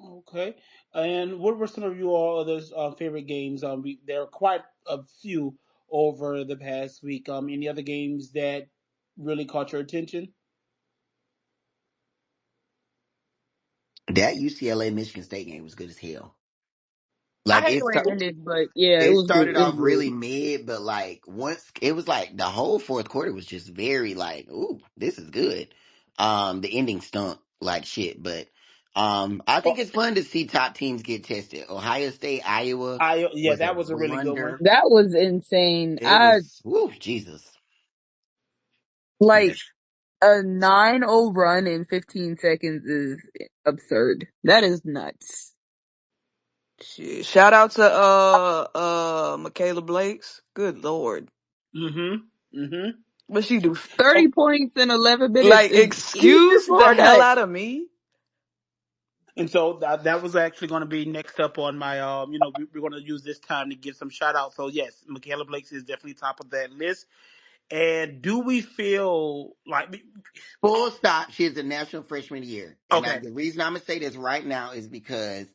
Okay. And what were some of you all others' favorite games? There are quite a few over the past week. Any other games that really caught your attention? That UCLA Michigan State game was good as hell. I Like hate the way it ended, but yeah, it it was good. started It was off good. really mid, but like once it was like the whole fourth quarter was just very like, ooh, this is good. The ending stunk like shit, but I think Oh, it's fun to see top teams get tested. Ohio State, Iowa yeah, was a that was a really good one. blunder. That was insane. It was, ooh, Jesus. Like a 9-0 run in 15 seconds is absurd. That is nuts. Shit. Shout out to Michaela Blakes. Good lord. Mm-hmm. Mm-hmm. What she do? 30 points in 11 minutes Like, is easy excuse the for hell that. out of me. And so that was actually going to be next up on my, we're going to use this time to give some shout outs. So yes, Michaela Blakes is definitely top of that list. And do we feel like, Full stop. She's a national freshman of the year. And okay, the reason I'm going to say this right now is because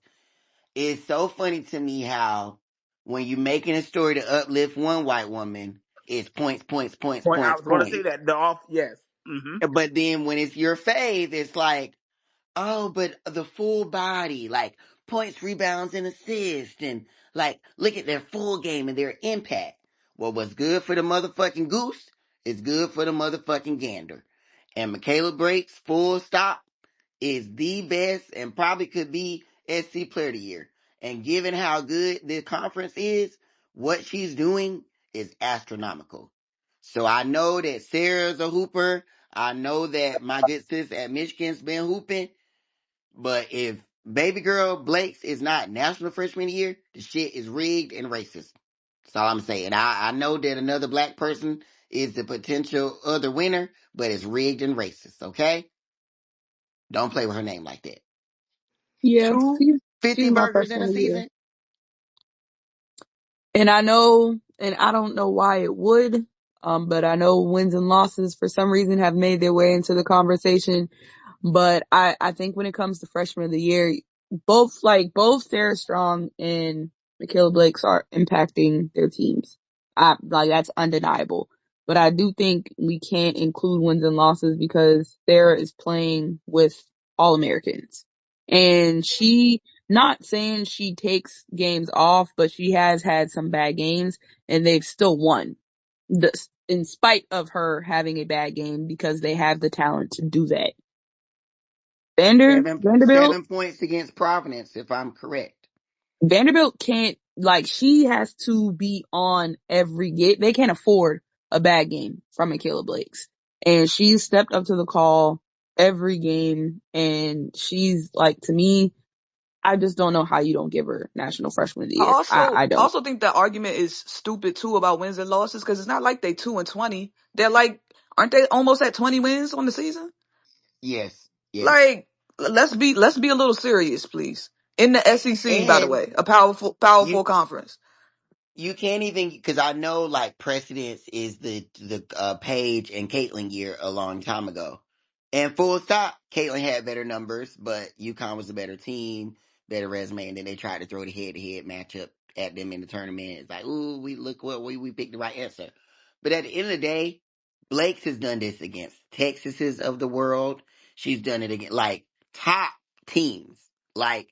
it's so funny to me how when you're making a story to uplift one white woman, it's points, points, points, point, I points, was going to say points. that the off, yes. Mm-hmm. But then when it's your fave, it's like, oh, but the full body, like points, rebounds, and assists, and like look at their full game and their impact. Well, what's good for the motherfucking goose is good for the motherfucking gander. And Michaela Breaks, full stop, is the best and probably could be SC Player of the Year. And given how good the conference is, what she's doing is astronomical. So I know that Sarah's a hooper. I know that my good sis at Michigan's been hooping. But if baby girl Blake's is not National Freshman of the Year, the shit is rigged and racist. That's all I'm saying. I know that another black person is the potential other winner, but it's rigged and racist, okay? Don't play with her name like that. Yeah, Two she's 50 she's my burgers in freshman a of the year. season? And I know, and I don't know why it would, but I know wins and losses for some reason have made their way into the conversation. But I think when it comes to freshman of the year, both Sarah Strong and Michaela Blakes are impacting their teams. That's undeniable. But I do think we can't include wins and losses because Sarah is playing with All Americans. And not saying she takes games off, but she has had some bad games and they've still won. In spite of her having a bad game because they have the talent to do that. Vanderbilt, 7 points against Providence, if I'm correct. Vanderbilt can't, she has to be on every game. They can't afford a bad game from Michaela Blakes. And she's stepped up to the call every game. And she's to me, I just don't know how you don't give her National Freshman of the I Year. also I don't. also think that argument is stupid too about wins and losses because it's not like they 2-20. They're aren't they almost at 20 wins on the season? Yes, yes. Like, let's be a little serious, please. In the SEC, by the And way, a powerful you conference. you can't even, because I know like precedence is the Paige and Caitlin year a long time ago. And full stop, Caitlin had better numbers, but UConn was a better team, better resume, and then they tried to throw the head-to-head matchup at them in the tournament. It's like, ooh, we look what we picked the right answer. But at the end of the day, Blake's has done this against Texas's of the world. She's done it against like top teams. Like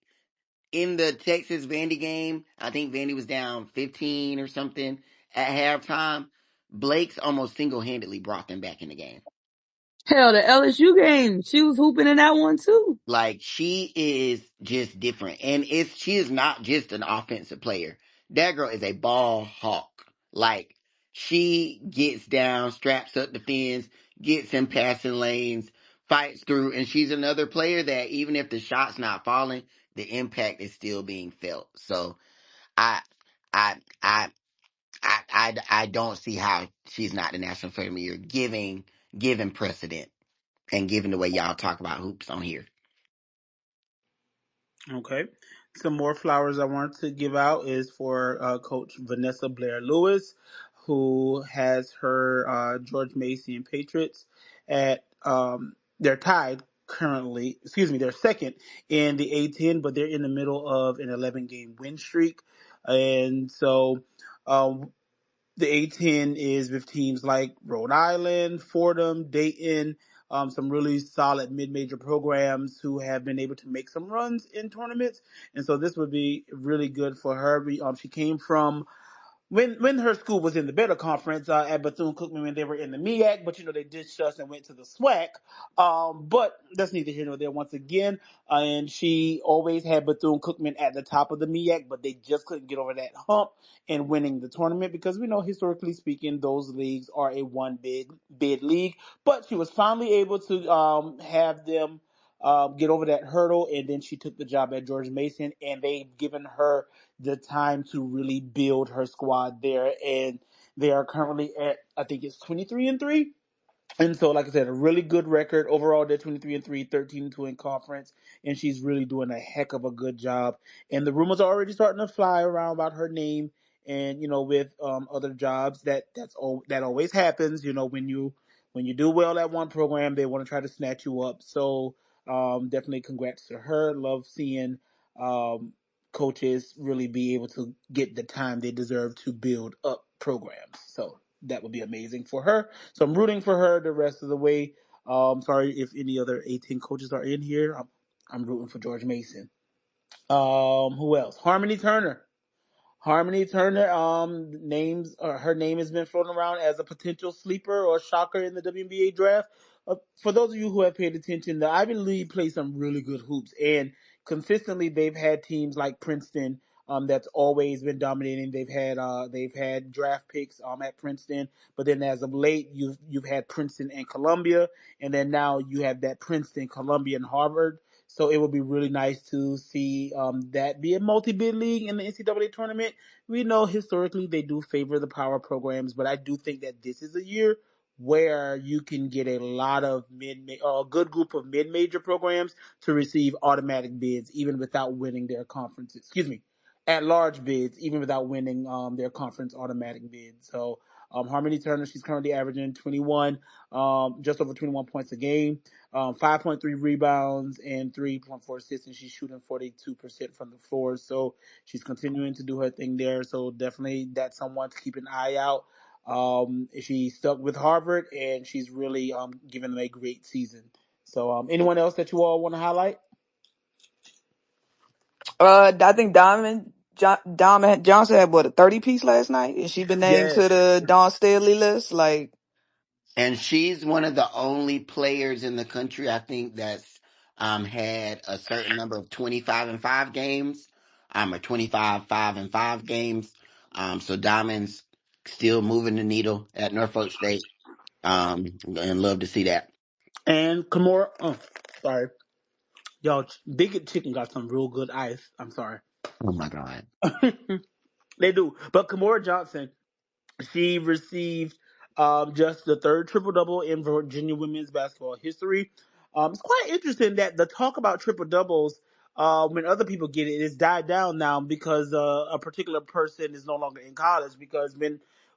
in the Texas Vandy game, I think Vandy was down 15 or something at halftime. Blake's almost single-handedly brought them back in the game. Hell, the LSU game, she was hooping in that one too. Like she is just different. And she is not just an offensive player. That girl is a ball hawk. Like she gets down, straps up the fence, gets in passing lanes, fights through, and she's another player that even if the shot's not falling, the impact is still being felt. So I I I I don't see how she's not the national player of the year, given precedent and given the way y'all talk about hoops on here. Okay. Some more flowers I want to give out is for Coach Vanessa Blair Lewis, who has her George Mason Patriots at they're tied currently. Excuse me, they're second in the A10, but they're in the middle of an 11-game win streak, and so. The A10 is with teams like Rhode Island, Fordham, Dayton, some really solid mid-major programs who have been able to make some runs in tournaments. And so this would be really good for her. She came from when her school was in the better conference at Bethune-Cookman when they were in the MEAC, but they ditched us and went to the SWAC. But that's neither here nor there once again. And she always had Bethune-Cookman at the top of the MEAC, but they just couldn't get over that hump in winning the tournament because we know historically speaking those leagues are a one bid league. But she was finally able to have them get over that hurdle, and then she took the job at George Mason, and they've given her the time to really build her squad there. And they are currently at, I think it's 23-3. And so, like I said, a really good record overall. They're 23-3, 13-2 in conference, and she's really doing a heck of a good job. And the rumors are already starting to fly around about her name. And with other jobs, that always happens. When you do well at one program, they want to try to snatch you up. So definitely, congrats to her. Love seeing um, coaches really be able to get the time they deserve to build up programs. So that would be amazing for her. So I'm rooting for her the rest of the way. Sorry if any other 18 coaches are in here. I'm rooting for George Mason. Who else? Harmony Turner. Harmony Turner, her name has been floating around as a potential sleeper or shocker in the WNBA draft. For those of you who have paid attention, the Ivy League plays some really good hoops, and consistently they've had teams like Princeton, that's always been dominating. They've had draft picks at Princeton, but then as of late you've had Princeton and Columbia, and then now you have that Princeton, Columbia, and Harvard. So it would be really nice to see that be a multi-bid league in the NCAA tournament. We know historically they do favor the power programs, but I do think that this is a year where you can get a lot of a good group of mid-major programs to receive automatic bids, even without winning their conferences. Excuse me, at large bids, even without winning their conference automatic bids. So Harmony Turner, she's currently averaging 21, just over 21 points a game. 5.3 rebounds and 3.4 assists, and she's shooting 42% from the floor. So she's continuing to do her thing there. So definitely that's someone to keep an eye out. She stuck with Harvard, and she's really giving them a great season. So anyone else that you all want to highlight? I think Diamond Johnson had what, a 30-piece last night, and she been named Yes. to the Dawn Staley list. Like, And she's one of the only players in the country, I think, that's had a certain number of 25-5 games, or 25-5 games. So Diamond's still moving the needle at Norfolk State. And love to see that. And Kimura. Oh, sorry, y'all. Big Chicken got some real good ice. I'm sorry. Oh my God. They do, but Kimura Johnson. She received just the third triple double in Virginia women's basketball history. It's quite interesting that the talk about triple doubles, when other people get it, it's died down now because a particular person is no longer in college. Because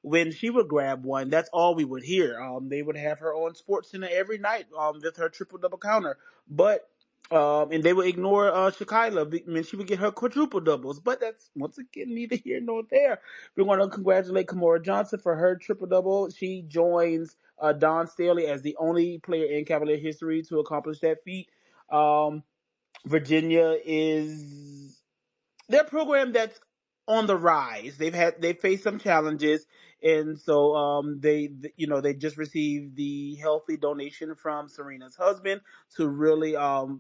when she would grab one, that's all we would hear. They would have her on Sports Center every night with her triple double counter, but. And they would ignore Shakila when she would get her quadruple doubles, but that's once again neither here nor there. We want to congratulate Kimura Johnson for her triple double. She joins Dawn Staley as the only player in Cavalier history to accomplish that feat. Um, Virginia is their program that's on the rise. They've faced some challenges, and so they just received the healthy donation from Serena's husband to really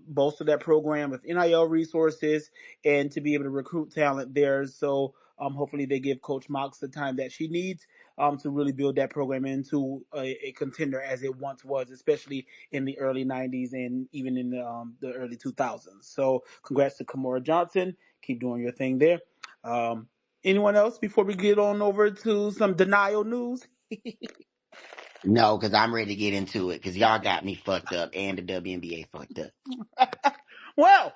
bolster that program with NIL resources and to be able to recruit talent there. So hopefully they give Coach Mox the time that she needs to really build that program into a contender as it once was, especially in the early '90s and even in the early 2000s. So congrats to Kimura Johnson. Keep doing your thing there. Um, Anyone else before we get on over to some denial news? No, because I'm ready to get into it because y'all got me fucked up and the WNBA fucked up. Well,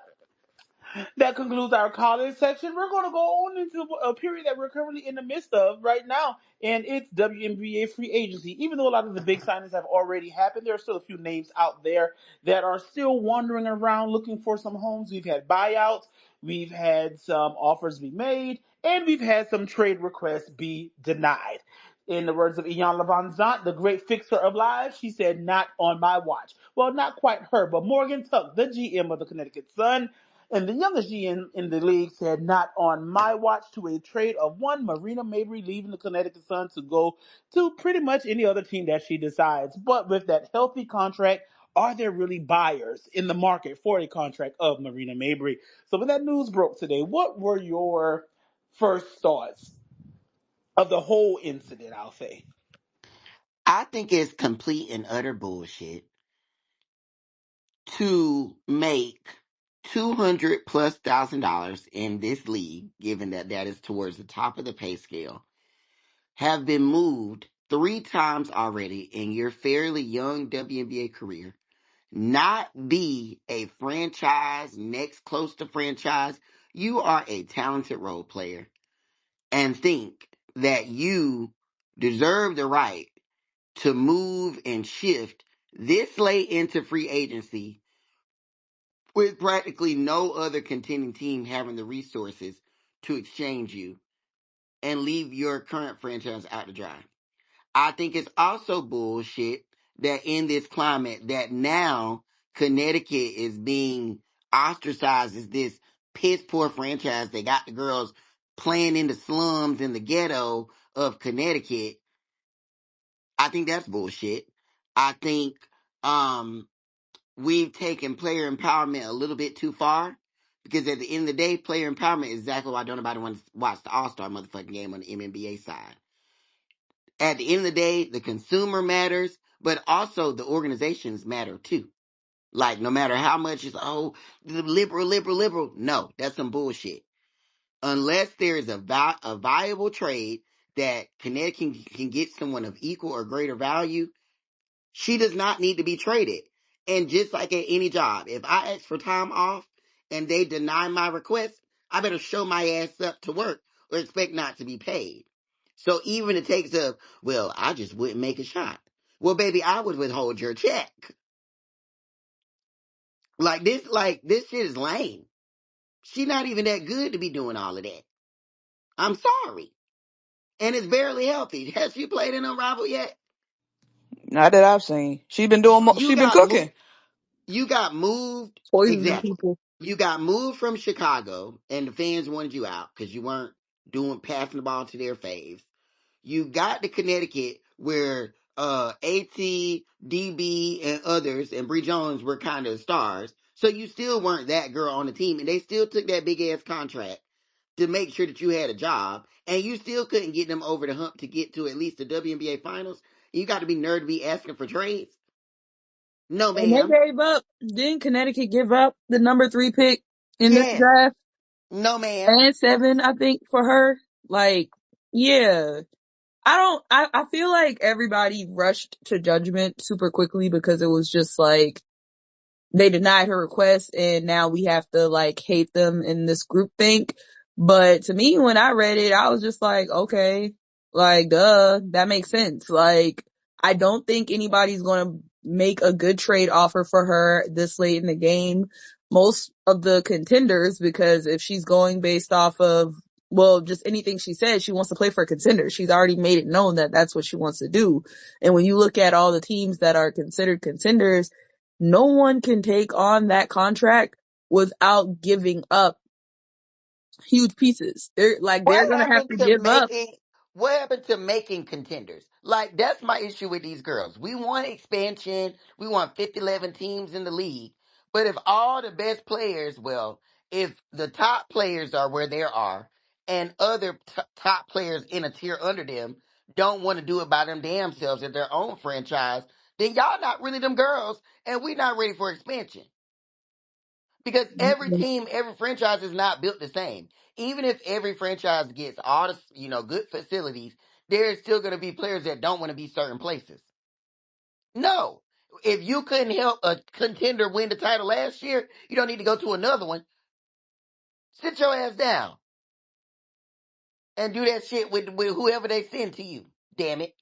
that concludes our college section. We're going to go on into a period that we're currently in the midst of right now, and it's WNBA free agency. Even though a lot of the big signings have already happened, there are still a few names out there that are still wandering around looking for some homes. We've had buyouts, we've had some offers be made, and we've had some trade requests be denied. In the words of Ian Labanzant, the great fixer of lives, she said, "Not on my watch." Well, not quite her, but Morgan Tuck, the GM of the Connecticut Sun, and the youngest GM in the league, said, "Not on my watch," to a trade of one Marina Mabrey leaving the Connecticut Sun to go to pretty much any other team that she decides. But with that healthy contract, are there really buyers in the market for a contract of Marina Mabrey? So when that news broke today, what were your first thoughts of the whole incident, I'll say? I think it's complete and utter bullshit to make 200 plus $1,000 in this league, given that that is towards the top of the pay scale, have been moved 3 times already in your fairly young WNBA career not be a franchise next close to franchise. You are a talented role player and think that you deserve the right to move and shift this late into free agency with practically no other contending team having the resources to exchange you and leave your current franchise out to dry. I think it's also bullshit that in this climate that now Connecticut is being ostracized as this piss poor franchise. They got the girls playing in the slums in the ghetto of Connecticut. I think that's bullshit. I think we've taken player empowerment a little bit too far. Because at the end of the day, player empowerment is exactly why don't nobody want to watch the All-Star motherfucking game on the MNBA side. At the end of the day, the consumer matters, but also the organizations matter too. Like, no matter how much it's, oh, liberal. No, that's some bullshit. Unless there is a viable trade that Connecticut can get someone of equal or greater value, she does not need to be traded. And just like at any job, if I ask for time off and they deny my request, I better show my ass up to work or expect not to be paid. So even it takes a, well, I just wouldn't make a shot. Well, baby, I would withhold your check. Like this shit is lame. She's not even that good to be doing all of that. I'm sorry. And it's barely healthy. Has she played in Unrivaled yet? Not that I've seen. She been doing. You She been got cooking. you got moved. Poisoning Exactly. people. You got moved from Chicago and the fans wanted you out because you weren't passing the ball to their faves. You got to Connecticut where AT, DB, and others, and Bree Jones were kind of stars. So you still weren't that girl on the team, and they still took that big ass contract to make sure that you had a job, and you still couldn't get them over the hump to get to at least the WNBA finals. You got to be nerd to be asking for trades. No, And they ma'am. gave up. Didn't Connecticut give up the number 3 pick in this Yes. draft? No, ma'am. And 7, I think, for her. Like, yeah. I feel like everybody rushed to judgment super quickly because it was just like, they denied her request and now we have to like hate them in this group think. But to me, when I read it, I was just like, okay, like, duh, that makes sense. Like, I don't think anybody's going to make a good trade offer for her this late in the game. Most of the contenders, because if she's going based off of, well, just anything she said, she wants to play for a contender. She's already made it known that that's what she wants to do. And when you look at all the teams that are considered contenders, no one can take on that contract without giving up huge pieces. They're What gonna have happened to to give up. making contenders? Like, that's my issue with these girls. We want expansion. We want 50-11 teams in the league. But if all the best players, well, if the top players are where they are and other top players in a tier under them don't want to do it by them damn selves at their own franchise, then y'all not really them girls and we not ready for expansion. Because every team, every franchise is not built the same. Even if every franchise gets all the, good facilities, there's still going to be players that don't want to be certain places. No. If you couldn't help a contender win the title last year, you don't need to go to another one. Sit your ass down and do that shit with whoever they send to you. Damn it.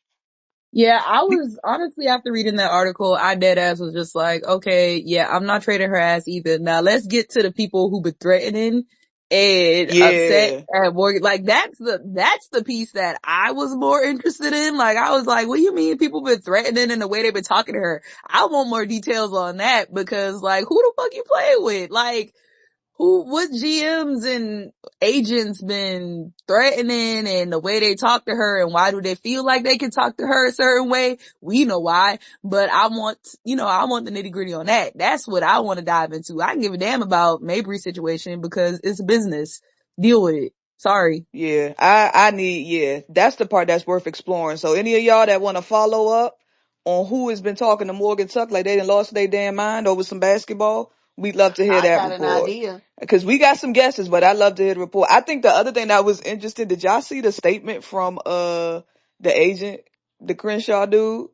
Yeah, I was honestly, after reading that article, I dead ass was just like, okay, yeah, I'm not trading her ass either. Now let's get to the people who been threatening and upset Yeah. at Morgan. Like that's the piece that I was more interested in. Like I was like, what do you mean people been threatening and the way they've been talking to her? I want more details on that because like who the fuck you playing with? Like what GMs and agents been threatening and the way they talk to her and why do they feel like they can talk to her a certain way? We know why, but I want the nitty gritty on that. That's what I want to dive into. I can give a damn about Mabrey's situation because it's a business. Deal with it. Sorry. Yeah. I need. Yeah. That's the part that's worth exploring. So any of y'all that want to follow up on who has been talking to Morgan Tuck like they done lost their damn mind over some basketball, we'd love to hear I that got an report. idea. Because we got some guesses, but I'd love to hear the report. I think the other thing that was interesting, did y'all see the statement from the agent? The Crenshaw dude.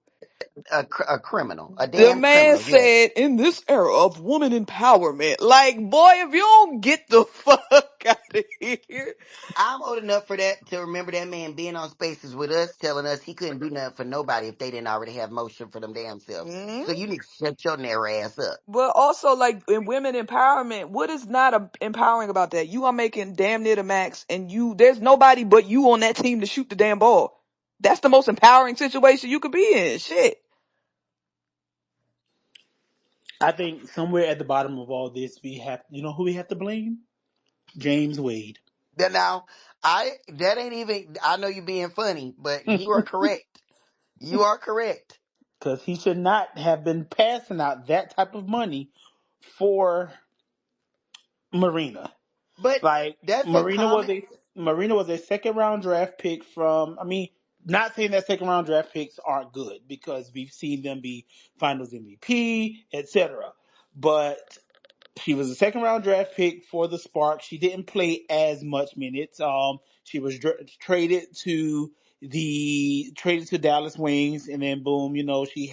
A criminal, a The damn man criminal. Yes. said, in this era of woman empowerment, like, boy, if you don't get the fuck out of here. I'm old enough for that to remember that man being on spaces with us, telling us he couldn't do nothing for nobody if they didn't already have motion for them damn selves. Mhm. So you need to shut your narrow ass up. But also, like, in women empowerment, what is not empowering about that? You are making damn near the max, and there's nobody but you on that team to shoot the damn ball. That's the most empowering situation you could be in. Shit. I think somewhere at the bottom of all this, we have, you know who we have to blame? James Wade. Then now, that ain't even. I know you being funny, but you are correct. You are correct. Because he should not have been passing out that type of money for Marina. But Like that's so common. Marina was a second round draft pick from. I mean, not saying that second round draft picks aren't good because we've seen them be Finals MVP, etc. But she was a second round draft pick for the Sparks. She didn't play as much minutes. She was traded to Dallas Wings, and then boom, she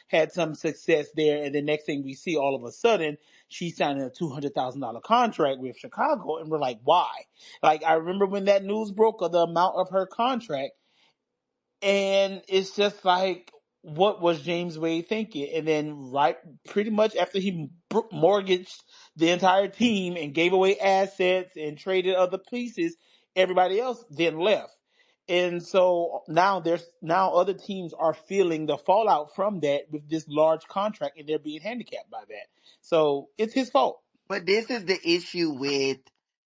had some success there. And the next thing we see, all of a sudden, she signed a $200,000 contract with Chicago, and we're like, why? Like I remember when that news broke of the amount of her contract, and it's just like, what was James Wade thinking? And then, right, pretty much after he mortgaged the entire team and gave away assets and traded other pieces, everybody else then left. And so now other teams are feeling the fallout from that with this large contract, and they're being handicapped by that. So it's his fault. But this is the issue with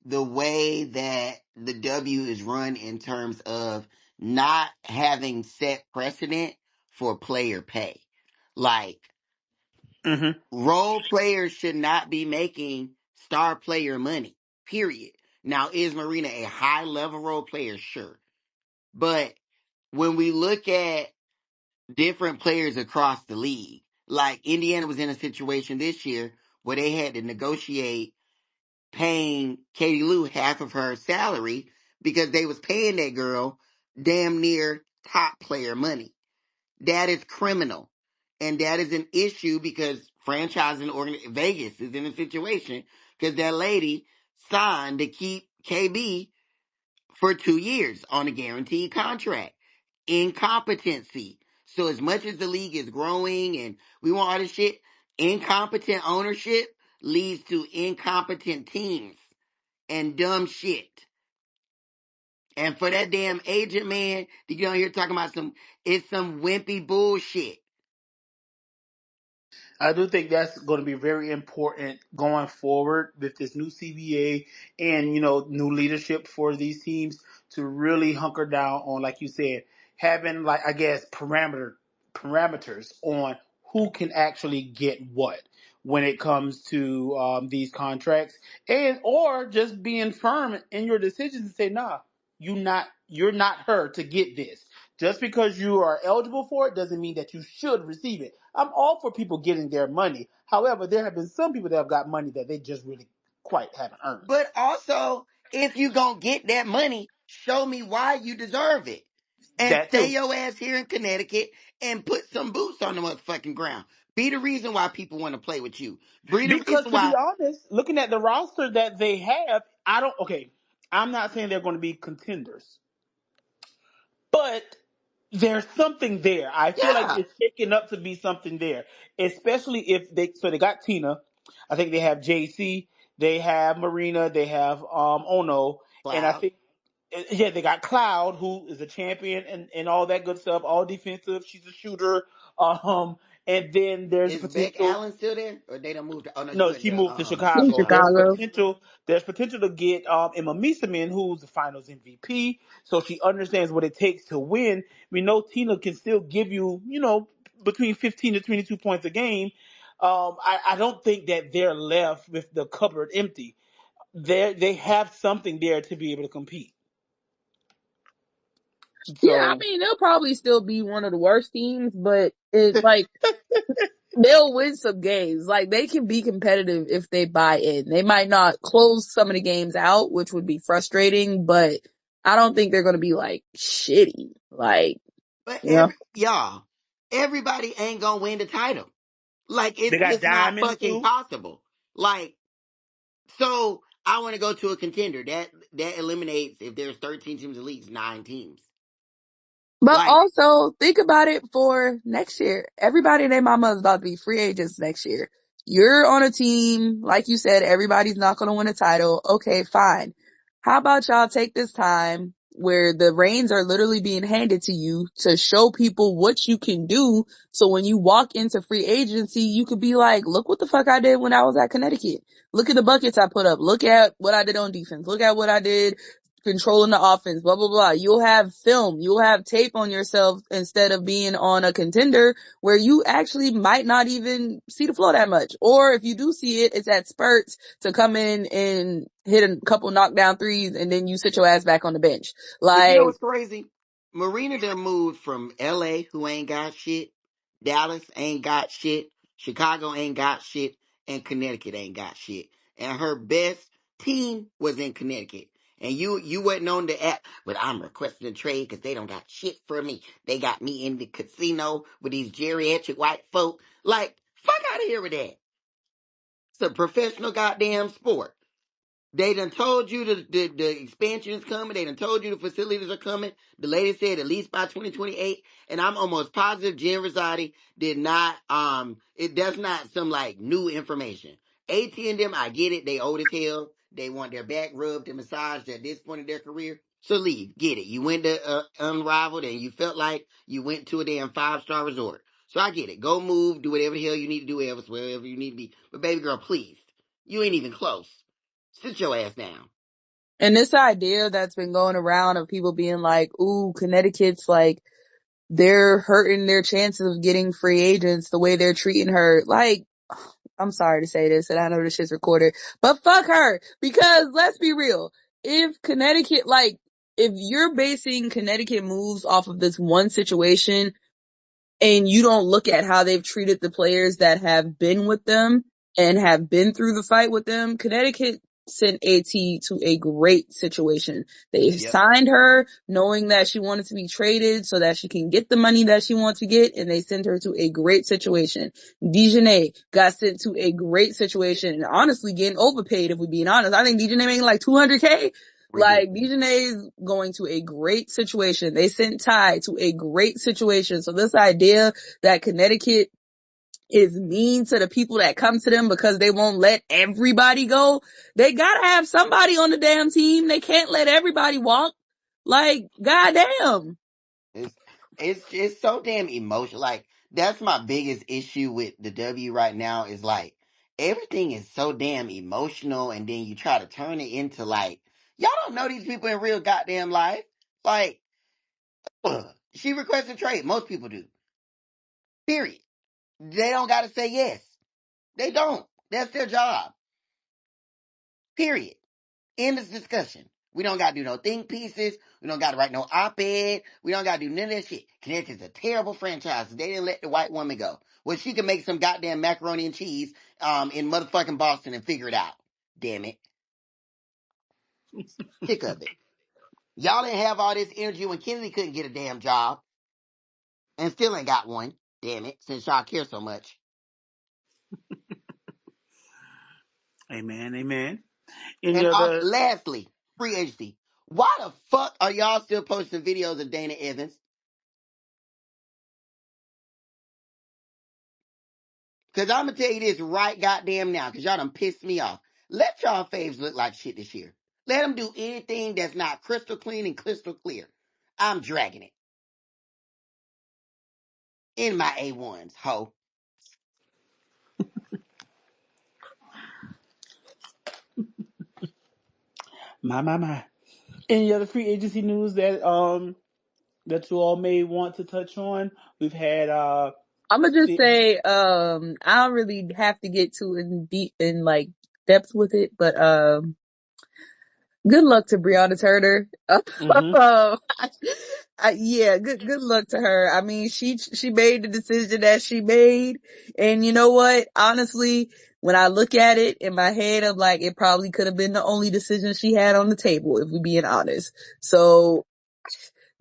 the way that the W is run in terms of not having set precedent for player pay. Like, Mm-hmm. role players should not be making star player money, period. Now, is Marina a high level role player? Sure. But when we look at different players across the league, like Indiana was in a situation this year where they had to negotiate paying Katie Lou half of her salary because they was paying that girl damn near top player money. That is criminal. And that is an issue because Vegas is in a situation because that lady signed to keep KB for 2 years on a guaranteed contract. Incompetency. So as much as the league is growing and we want all this shit, incompetent ownership leads to incompetent teams and dumb shit. And for that damn agent man to get on here talking about it's some wimpy bullshit. I do think that's going to be very important going forward with this new CBA and new leadership for these teams to really hunker down on, like you said, having, like, I guess, parameters on who can actually get what when it comes to these contracts, and or just being firm in your decisions and say, nah, you're not her to get this. Just because you are eligible for it doesn't mean that you should receive it. I'm all for people getting their money. However, there have been some people that have got money that they just really quite haven't earned. But also, if you gonna get that money, show me why you deserve it. And That stay too. your ass here in Connecticut and put some boots on the motherfucking ground. Be the reason why people want to play with you. Be the Because reason to be why. honest, looking at the roster that they have, I'm not saying they're going to be contenders, but there's something there. I feel like Yeah, it's shaking up to be something there, especially if they got Tina. I think they have JC, they have Marina, they have Ono, and I Cloud. think, yeah, they got Cloud, who is a champion and all that good stuff, all defensive. She's a shooter. Um, and then there's Is Beck potential. Allen still there? Or they done moved? Oh no, she No, went she to moved to In Chicago. There's Chicago. Chicago. potential. There's potential to get Emma Mieseman, who's the Finals MVP. So she understands what it takes to win. We know Tina can still give you, between 15 to 22 points a game. I don't think that they're left with the cupboard empty. They have something there to be able to compete. Yeah, I So mean, they'll probably still be one of the worst teams, but they'll win some games. Like, they can be competitive if they buy in. They might not close some of the games out, which would be frustrating, but I don't think they're going to be, like, shitty. Like, But Yeah. everybody ain't gonna win the title. Like, They it's got just not diamonds fucking too. possible. Like, so I want to go to a contender. That eliminates, if there's 13 teams in the league, 9 teams. But Like, also, think about it for next year. Everybody and their mama is about to be free agents next year. You're on a team, like you said, everybody's not going to win a title. Okay, fine. How about y'all take this time where the reins are literally being handed to you to show people what you can do, so when you walk into free agency, you could be like, look what the fuck I did when I was at Connecticut. Look at the buckets I put up. Look at what I did on defense. Look at what I did controlling the offense, blah, blah, blah. You'll have film. You'll have tape on yourself instead of being on a contender where you actually might not even see the floor that much. Or if you do see it, it's at spurts to come in and hit a couple knockdown threes and then you sit your ass back on the bench. but you know Like, what's crazy? Marina done moved from LA, who ain't got shit, Dallas ain't got shit, Chicago ain't got shit, and Connecticut ain't got shit. And her best team was in Connecticut. And you wasn't on the app, but I'm requesting a trade because they don't got shit for me. They got me in the casino with these geriatric white folk. Like, fuck out of here with that. It's a professional goddamn sport. They done told you the expansion is coming. They done told you the facilities are coming. The lady said at least by 2028. And I'm almost positive Jen Rosati did not, that's not some like new information. AT and them, I get it. They old as hell. They want their back rubbed and massaged at this point in their career. So leave. Get it. You went to Unrivaled and you felt like you went to a damn 5-star resort. So I get it. Go move. Do whatever the hell you need to do elsewhere, wherever you need to be. But baby girl, please. You ain't even close. Sit your ass down. and this idea that's been going around of people being like, ooh, Connecticut's like, they're hurting their chances of getting free agents the way they're treating her. Like, I'm sorry to say this, and I know this shit's recorded, but fuck her. Because let's be real. If Connecticut, like, if you're basing Connecticut moves off of this one situation, and you don't look at how they've treated the players that have been with them and have been through the fight with them, Connecticut sent AT to a great situation. They Yep. signed her knowing that she wanted to be traded so that she can get the money that she wants to get, and they sent her to a great situation. Dejanay got sent to a great situation, and honestly getting overpaid, if we're being honest. I think Dejanay making like $200K. Like, Ridiculous. Dejanay is going to a great situation. They sent Ty to a great situation. So this idea that Connecticut is mean to the people that come to them because they won't let everybody go, they gotta have somebody on the damn team. They can't let everybody walk. Like, goddamn. It's it's so damn emotional. Like, that's my biggest issue with the W right now is like everything is so damn emotional, and then you try to turn it into like y'all don't know these people in real goddamn life. Like, she requested trade. Most people do. Period. They don't got to say yes. They don't. That's their job. Period. End this discussion. We don't gotta do no think pieces. We don't gotta write no op-ed. We don't gotta do none of that shit. Connecticut's a terrible franchise. They didn't let the white woman go. Well, she can make some goddamn macaroni and cheese in motherfucking Boston and figure it out. Damn it. Sick of it. Y'all didn't have all this energy when Kennedy couldn't get a damn job and still ain't got one. Damn it, since y'all care so much. Amen, amen. Any And other? lastly, free agency. Why the fuck are y'all still posting videos of Dana Evans? Cause I'm gonna tell you this right goddamn now, cause y'all done pissed me off. Let y'all faves look like shit this year. Let them do anything that's not crystal clean and crystal clear. I'm dragging it. In my A1s, ho. My. Any other free agency news that you all may want to touch on? We've had I'm gonna just the say, I don't really have to get too in deep in like depth with it, but, good luck to Breonna Turner. mm-hmm. Yeah, good luck to her. I mean, she made the decision that she made. And you know what? Honestly, when I look at it in my head, I'm like, it probably could have been the only decision she had on the table, if we're being honest. So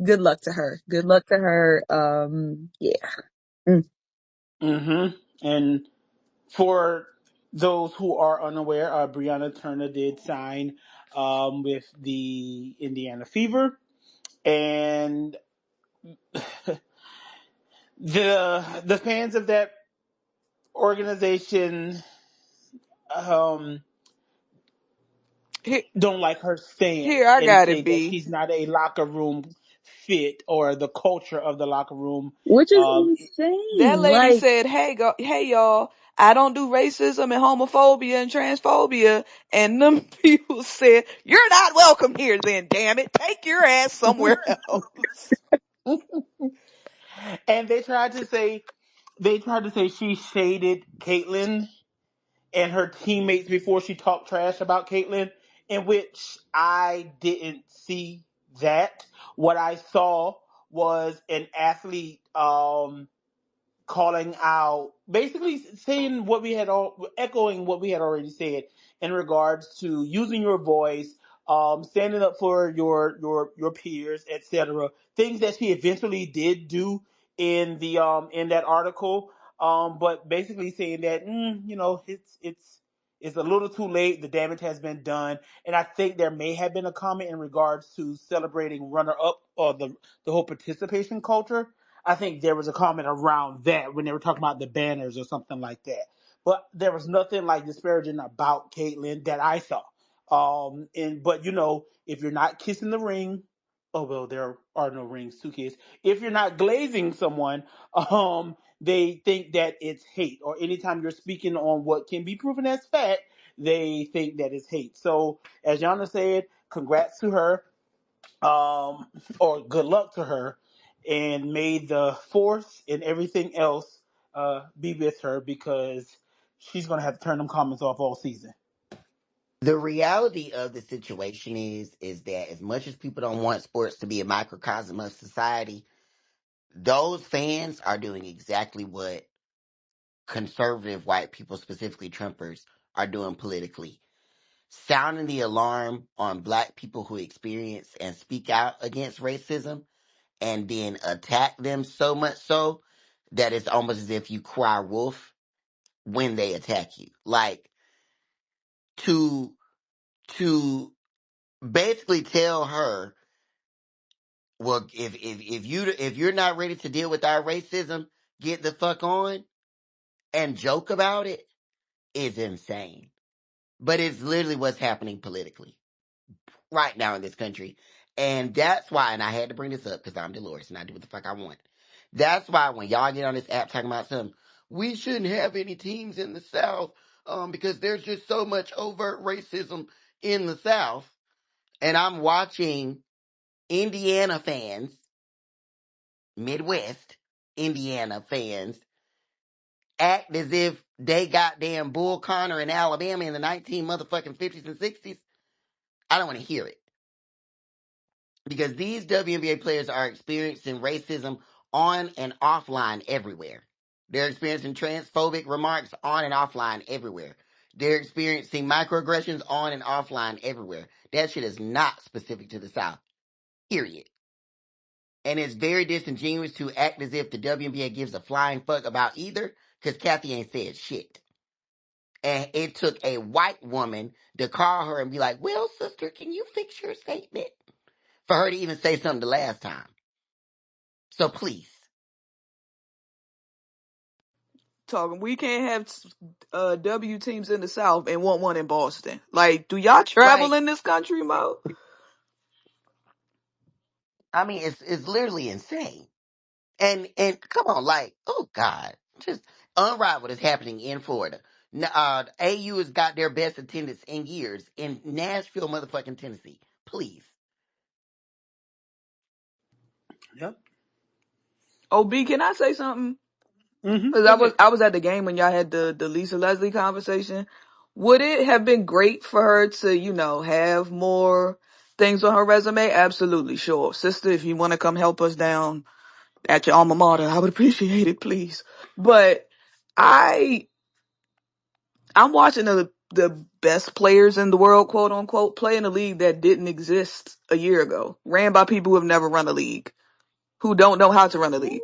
good luck to her. Good luck to her. Yeah. Mm. And for those who are unaware, Brianna Turner did sign with the Indiana Fever, and the fans of that organization um, Here, don't like her stance here I and got say it, that B. she's not a locker room fit or the culture of the locker room. Which is Um, That insane. lady Like, said, hey y'all, I don't do racism and homophobia and transphobia. And them people said, you're not welcome here then, damn it. Take your ass somewhere else. and they tried to say she shaded Caitlyn and her teammates before she talked trash about Caitlyn, in which I didn't see that. What I saw was an athlete calling out, basically saying what we had all, echoing what we had already said in regards to using your voice, standing up for your peers, etc. Things that she eventually did do in that article, but basically saying that it's a little too late. The damage has been done, and I think there may have been a comment in regards to celebrating runner up or the whole participation culture. I think there was a comment around that when they were talking about the banners or something like that. But there was nothing like disparaging about Caitlyn that I saw. But if you're not kissing the ring, oh well, there are no rings to kiss. If you're not glazing someone, they think that it's hate. Or anytime you're speaking on what can be proven as fact, they think that it's hate. So as Yana said, congrats to her, um, or good luck to her, and may the force and everything else be with her, because she's gonna have to turn them comments off all season. The reality of the situation is that as much as people don't want sports to be a microcosm of society, those fans are doing exactly what conservative white people, specifically Trumpers, are doing politically. Sounding the alarm on black people who experience and speak out against racism, and then attack them so much so that it's almost as if you cry wolf when they attack you. Like, to to basically tell her, well, if you're not ready to deal with our racism, get the fuck on, and joke about it, is insane. But it's literally what's happening politically right now in this country. And that's why, and I had to bring this up because I'm Dolores and I do what the fuck I want. That's why when y'all get on this app talking about something, we shouldn't have any teams in the South, because there's just so much overt racism in the South. And I'm watching Indiana fans, Midwest Indiana fans, act as if they goddamn Bull Connor in Alabama in the 19 motherfucking 50s and 60s. I don't want to hear it. Because these WNBA players are experiencing racism on and offline everywhere. They're experiencing transphobic remarks on and offline everywhere. They're experiencing microaggressions on and offline everywhere. That shit is not specific to the South. Period. And it's very disingenuous to act as if the WNBA gives a flying fuck about either, because Kathy ain't said shit. And it took a white woman to call her and be like, well, sister, can you fix your statement? For her to even say something the last time. So please. Talking, we can't have W teams in the South and want one in Boston. Like, do y'all travel Like, in this country, Mo? I mean, it's literally insane. And come on, like, oh God, just unrivaled is happening in Florida. AU has got their best attendance in years in Nashville, motherfucking Tennessee. Please. Yep. OB, can I say something? Cause Go ahead. I was at the game when y'all had the Lisa Leslie conversation. Would it have been great for her to, have more things on her resume? Absolutely, sure. Sister, if you want to come help us down at your alma mater, I would appreciate it, please. But I I'm watching the best players in the world, quote unquote, play in a league that didn't exist a year ago, ran by people who have never run a league, who don't know how to run a league.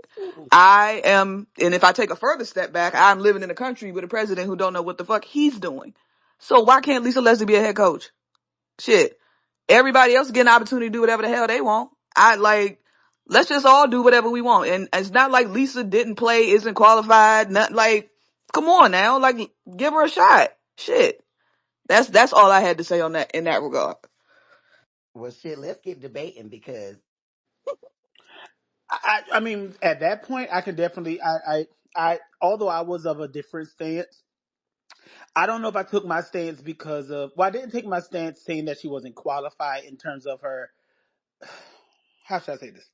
I am, and if I take a further step back, I'm living in a country with a president who don't know what the fuck he's doing. So why can't Lisa Leslie be a head coach? Shit. Everybody else get an opportunity to do whatever the hell they want. Let's just all do whatever we want. And it's not like Lisa didn't play, isn't qualified, not like, come on now, like, give her a shot. Shit. That's all I had to say on that, in that regard. Well, shit, let's get debating because I mean, at that point, I can definitely, although I was of a different stance, I don't know if I took my stance because of, well, I didn't take my stance saying that she wasn't qualified in terms of her, how should I say this?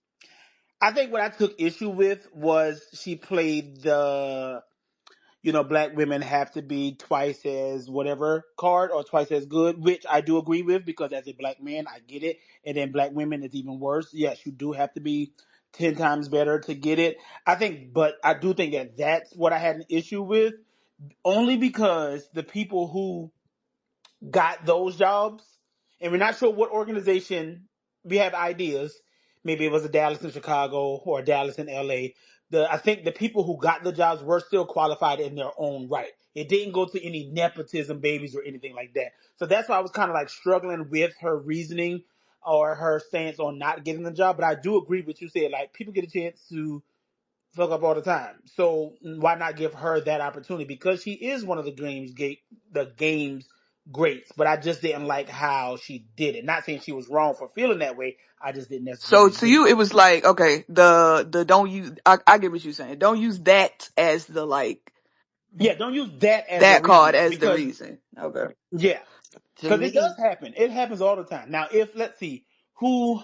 I think what I took issue with was she played the, black women have to be twice as whatever card or twice as good, which I do agree with because as a black man, I get it. And then black women is even worse. Yes, you do have to be 10 times better to get it. But I do think that that's what I had an issue with only because the people who got those jobs, and we're not sure what organization. We have ideas. Maybe it was a Dallas in Chicago or a Dallas in LA. I think the people who got the jobs were still qualified in their own right. It didn't go to any nepotism babies or anything like that. So that's why I was kind of like struggling with her reasoning or her stance on not getting the job. But I do agree with you said, like, people get a chance to fuck up all the time. So why not give her that opportunity? Because she is one of the game's greats. But I just didn't like how she did it. Not saying she was wrong for feeling that way. I just didn't So necessarily to agree you, with it it. was like, okay, the don't use, I get what you're saying. Don't use that as the, like, Yeah, don't use that as the that card reasoning as the because reason. Okay. yeah, to because it does me, happen. It happens all the time. Now, if let's see who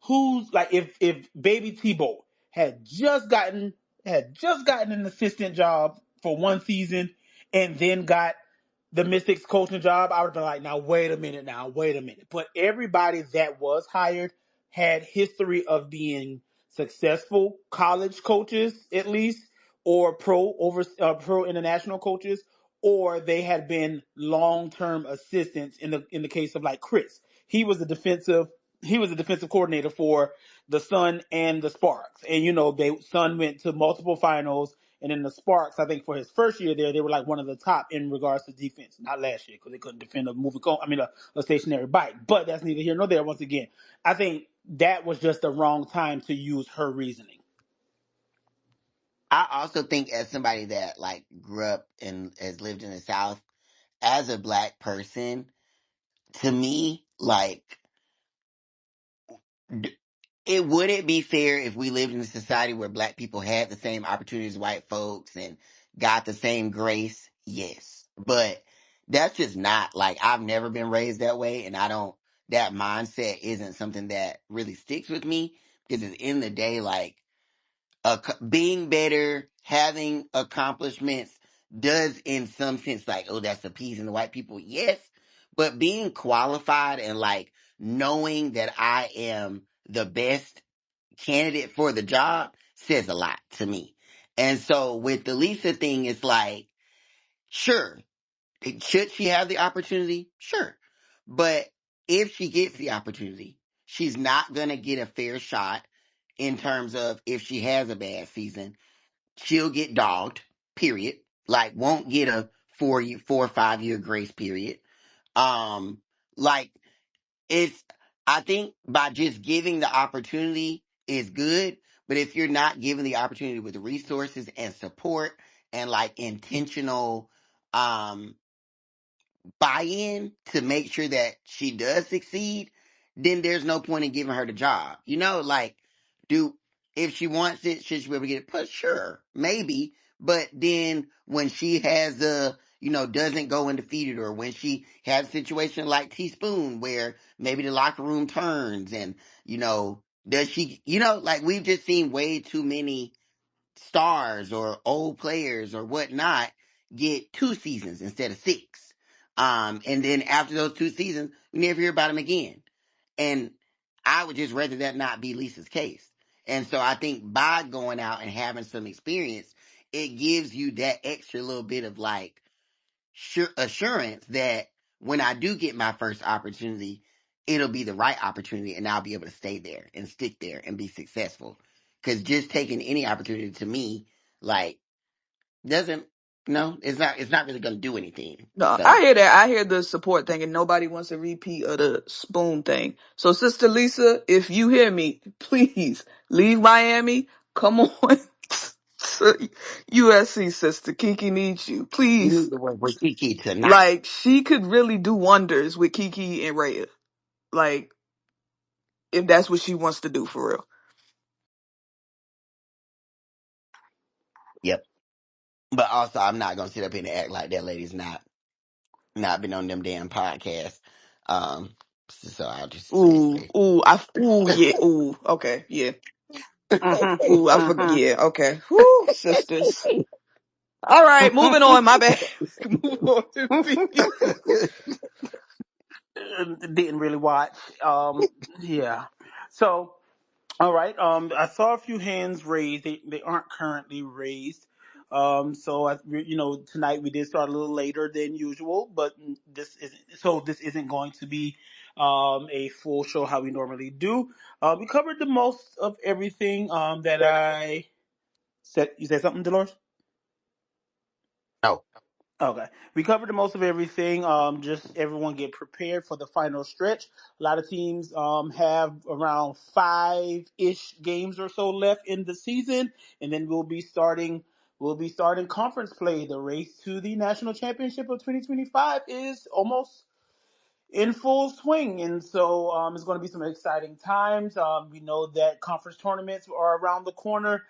who's like if Baby Tebow had just gotten an assistant job for one season and then got the Mystics coaching job, I would have been like, now wait a minute, wait a minute. But everybody that was hired had history of being successful college coaches, at least, or pro international coaches, or they had been long term assistants. In the case of like Chris, he was a defensive he was a defensive coordinator for the Sun and the Sparks, and they Sun went to multiple finals. And in the Sparks, I think for his first year there, they were like one of the top in regards to defense. Not last year because they couldn't defend a stationary bike. But that's neither here nor there. Once again, I think that was just the wrong time to use her reasoning. I also think as somebody that like grew up and has lived in the South, as a black person, to me, like d- it wouldn't be fair if we lived in a society where black people had the same opportunities as white folks and got the same grace. Yes. But that's just not like I've never been raised that way and that mindset isn't something that really sticks with me because at the end of the day, like being better, having accomplishments does in some sense like, oh, that's appeasing the white people. Yes. But being qualified and like knowing that I am the best candidate for the job says a lot to me. And so with the Lisa thing, it's like, sure, should she have the opportunity? Sure. But if she gets the opportunity, she's not going to get a fair shot in terms of if she has a bad season. She'll get dogged, period. Like, won't get a 4 or 5 year grace period. Um, like, it's, I think by just giving the opportunity is good, but if you're not given the opportunity with resources and support and like intentional, um, buy-in to make sure that she does succeed, then there's no point in giving her the job. Like, do if she wants it, should she be able to get it? But sure, maybe. But then when she has doesn't go undefeated, or when she has a situation like Teaspoon where maybe the locker room turns and does she like we've just seen way too many stars or old players or whatnot get 2 seasons instead of 6. And then after those 2 seasons, we never hear about them again. And I would just rather that not be Lisa's case. And so I think by going out and having some experience, it gives you that extra little bit of like, assurance that when I do get my first opportunity, it'll be the right opportunity and I'll be able to stay there and stick there and be successful. Cause just taking any opportunity to me, like, doesn't, no, it's not really going to do anything. No, I So, hear that. I hear the support thing, and nobody wants a repeat of the spoon thing. So, Sister Lisa, if you hear me, please leave Miami. Come on to USC, Sister. Kiki needs you. you Please. need to work with Kiki tonight. Like, she could really do wonders with Kiki and Rhea. Like, if that's what she wants to do for real. Yep. But also, I'm not going to sit up here and act like that lady's not been on them damn podcasts. So I'll just say it there. Yeah, okay, yeah. I forgot, Mhm. yeah, okay. Whoo, sisters. All right, moving on, my bad. Move on to me. Didn't really watch. Yeah. So, all right. I saw a few hands raised. They aren't currently raised. Tonight we did start a little later than usual, but this isn't going to be a full show how we normally do. We covered the most of everything that I said. You said something, Dolores? No. Okay. We covered the most of everything. Just everyone get prepared for the final stretch. A lot of teams have around 5-ish games or so left in the season, and then we'll be starting conference play. The race to the national championship of 2025 is almost in full swing, and so it's going to be some exciting times. We know that conference tournaments are around the corner.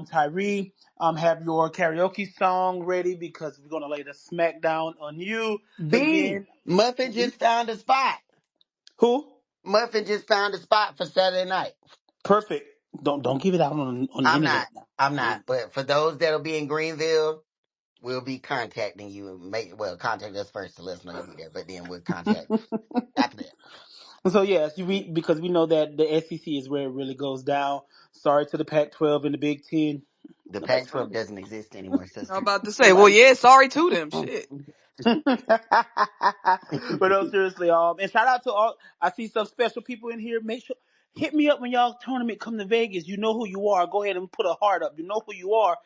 Tyree, have your karaoke song ready because we're going to lay the smackdown on you B, again. Muffin just found a spot. Who? Muffin just found a spot for Saturday night. Perfect. Don't give it out on the I'm internet not. now. I'm not. But for those that'll be in Greenville, we'll be contacting you and contact us first to let us know you'll be there. But then we'll contact after that. So yes, because we know that the SEC is where it really goes down. Sorry to the Pac-12 and the Big Ten. The Nobody's Pac-12 doesn't exist anymore, I'm sister. about to say, well, nobody. yeah, sorry to them. Shit. But no, seriously, and shout out to all. I see some special people in here. Make sure hit me up when y'all tournament come to Vegas. You know who you are. Go ahead and put a heart up. You know who you are.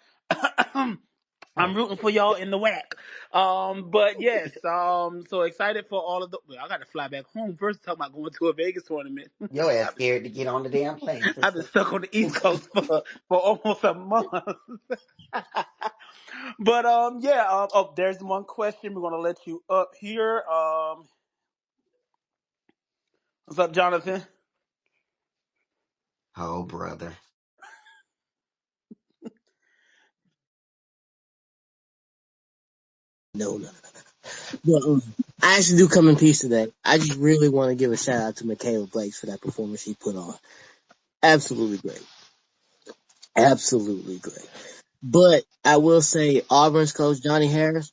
I'm rooting for y'all in the whack. But yes, so excited for all of the. Well, I got to fly back home first. Talking about going to a Vegas tournament. Your ass scared to get on the damn plane, I've been sister. stuck on the East Coast for almost a month. But yeah. There's one question. We're gonna let you up here. What's up, Jonathan? Oh, brother. No. But I actually do come in peace today. I just really want to give a shout out to Michaela Blakes for that performance she put on. Absolutely great. Absolutely great. But I will say Auburn's coach Johnny Harris,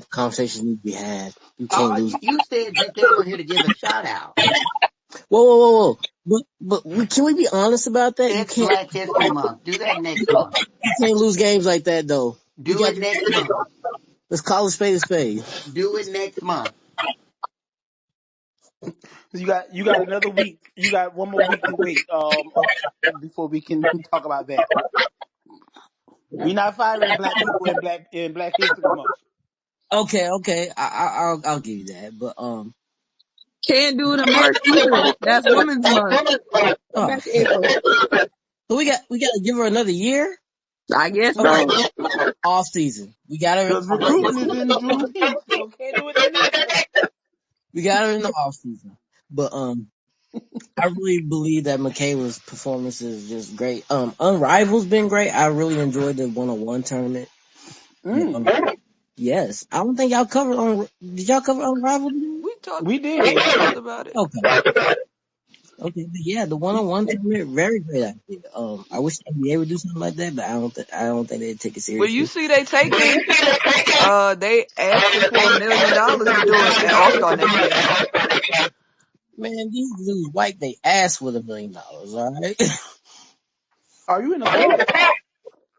conversations need to be had. You can't Oh, lose. you said you came on here to give a shout out. Whoa. Can we be honest about that? It's Black History Month. Do that next month. You can't lose games like that though. Do it next month. Let's call a spade a spade. Do it next month. You got another week. You got one more week to wait. Before we can talk about that. We're not firing black people in Black History Month. Okay. I'll give you that. But Can't do it in March either. That's Women's Month. Go oh back to April. so we got to give her another year. I guess Okay. so. Off season. We got her. Because recruiting is in Juneteenth, so can't do it then either. We got her in the off season. But I really believe that Michaela's performance is just great. Unrival's been great. I really enjoyed the 101 tournament. Mm, Yes. I don't think y'all covered did y'all cover Unrivaled? we We did. talked about it. Okay. Okay. But yeah, the 101 tournament, very great idea. I wish the NBA would do something like that, but I don't think they'd take it Well, you seriously. see, they asking for $1 million to do it at All Star next year. Man, these dudes wipe their ass with $1 million, alright? Are you in the phone?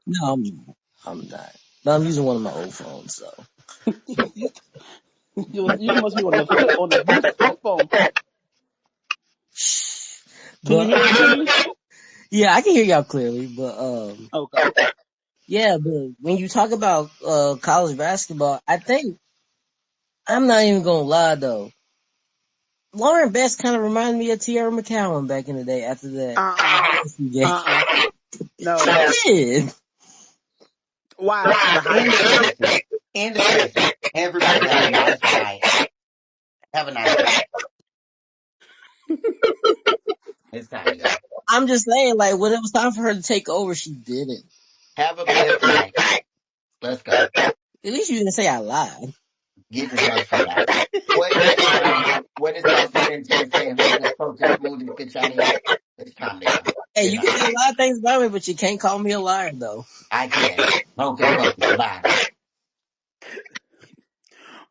No, I'm not. No, I'm using one of my old phones, so. You must be on the used flip phone. Can you But hear me clearly? yeah, I can hear y'all clearly. But Okay. yeah, but when you talk about college basketball, I think I'm not even gonna lie though. Lauren Best kind of reminded me of Tierra McCowan back in the day. After that, game. No. She did. Why? The In height? discussion. In discussion. Everybody have a nice night. Have a nice night. It's time to go. I'm just saying, like when it was time for her to take over, she didn't. Have a blessed night. Let's go. At least you didn't say I lied. Get this motherfucker out. What is my sentence saying? Who's the coach and smoothest bitch out here? It's time to go. Hey, Good you can night. say a lot of things about me, but you can't call me a liar though. I can. Hocus pocus. Bye.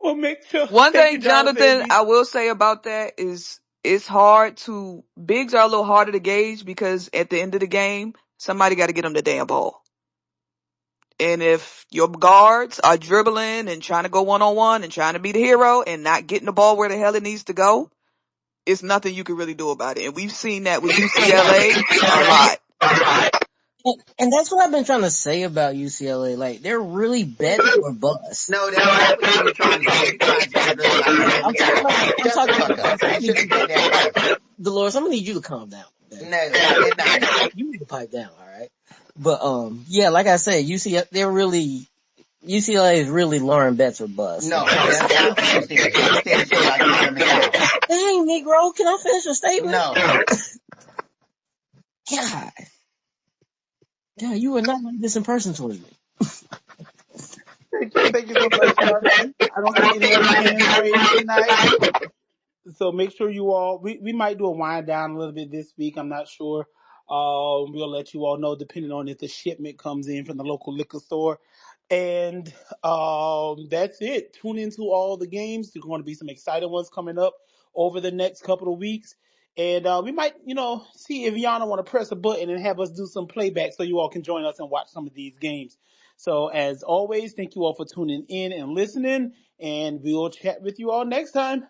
Well, make sure. One Thank you, thing, Jonathan. Jonathan, I will say about that is it's hard to, bigs are a little harder to gauge because at the end of the game, somebody got to get them the damn ball. And if your guards are dribbling and trying to go one-on-one and trying to be the hero and not getting the ball where the hell it needs to go, it's nothing you can really do about it. And we've seen that with UCLA a lot. And that's what I've been trying to say about UCLA. Like they're really bet or bust. No, that's not what you be trying to say. You trying to say this like you know I'm the game. I'm Shut the talking fuck about up. You should have said that first. Dolores. I'm gonna need you to calm down. Okay? No, good night. You need to pipe down, all right? But yeah, like I said, UCLA is really Lauren Betts or bust. No, that's not what you said. You said shit like Tierra McCowan. Dang, Negro, can I finish a statement? No. God. God, you are not like this in person towards me. Thank you so much, Jonathan. I don't see any other hands raised tonight. So make sure you all, we might do a wind down a little bit this week. I'm not sure. We'll let you all know depending on if the shipment comes in from the local liquor store. And that's it. Tune into all the games. There's going to be some exciting ones coming up over the next couple of weeks. And we might, see if Yana want to press a button and have us do some playback so you all can join us and watch some of these games. So as always, thank you all for tuning in and listening. And we will chat with you all next time.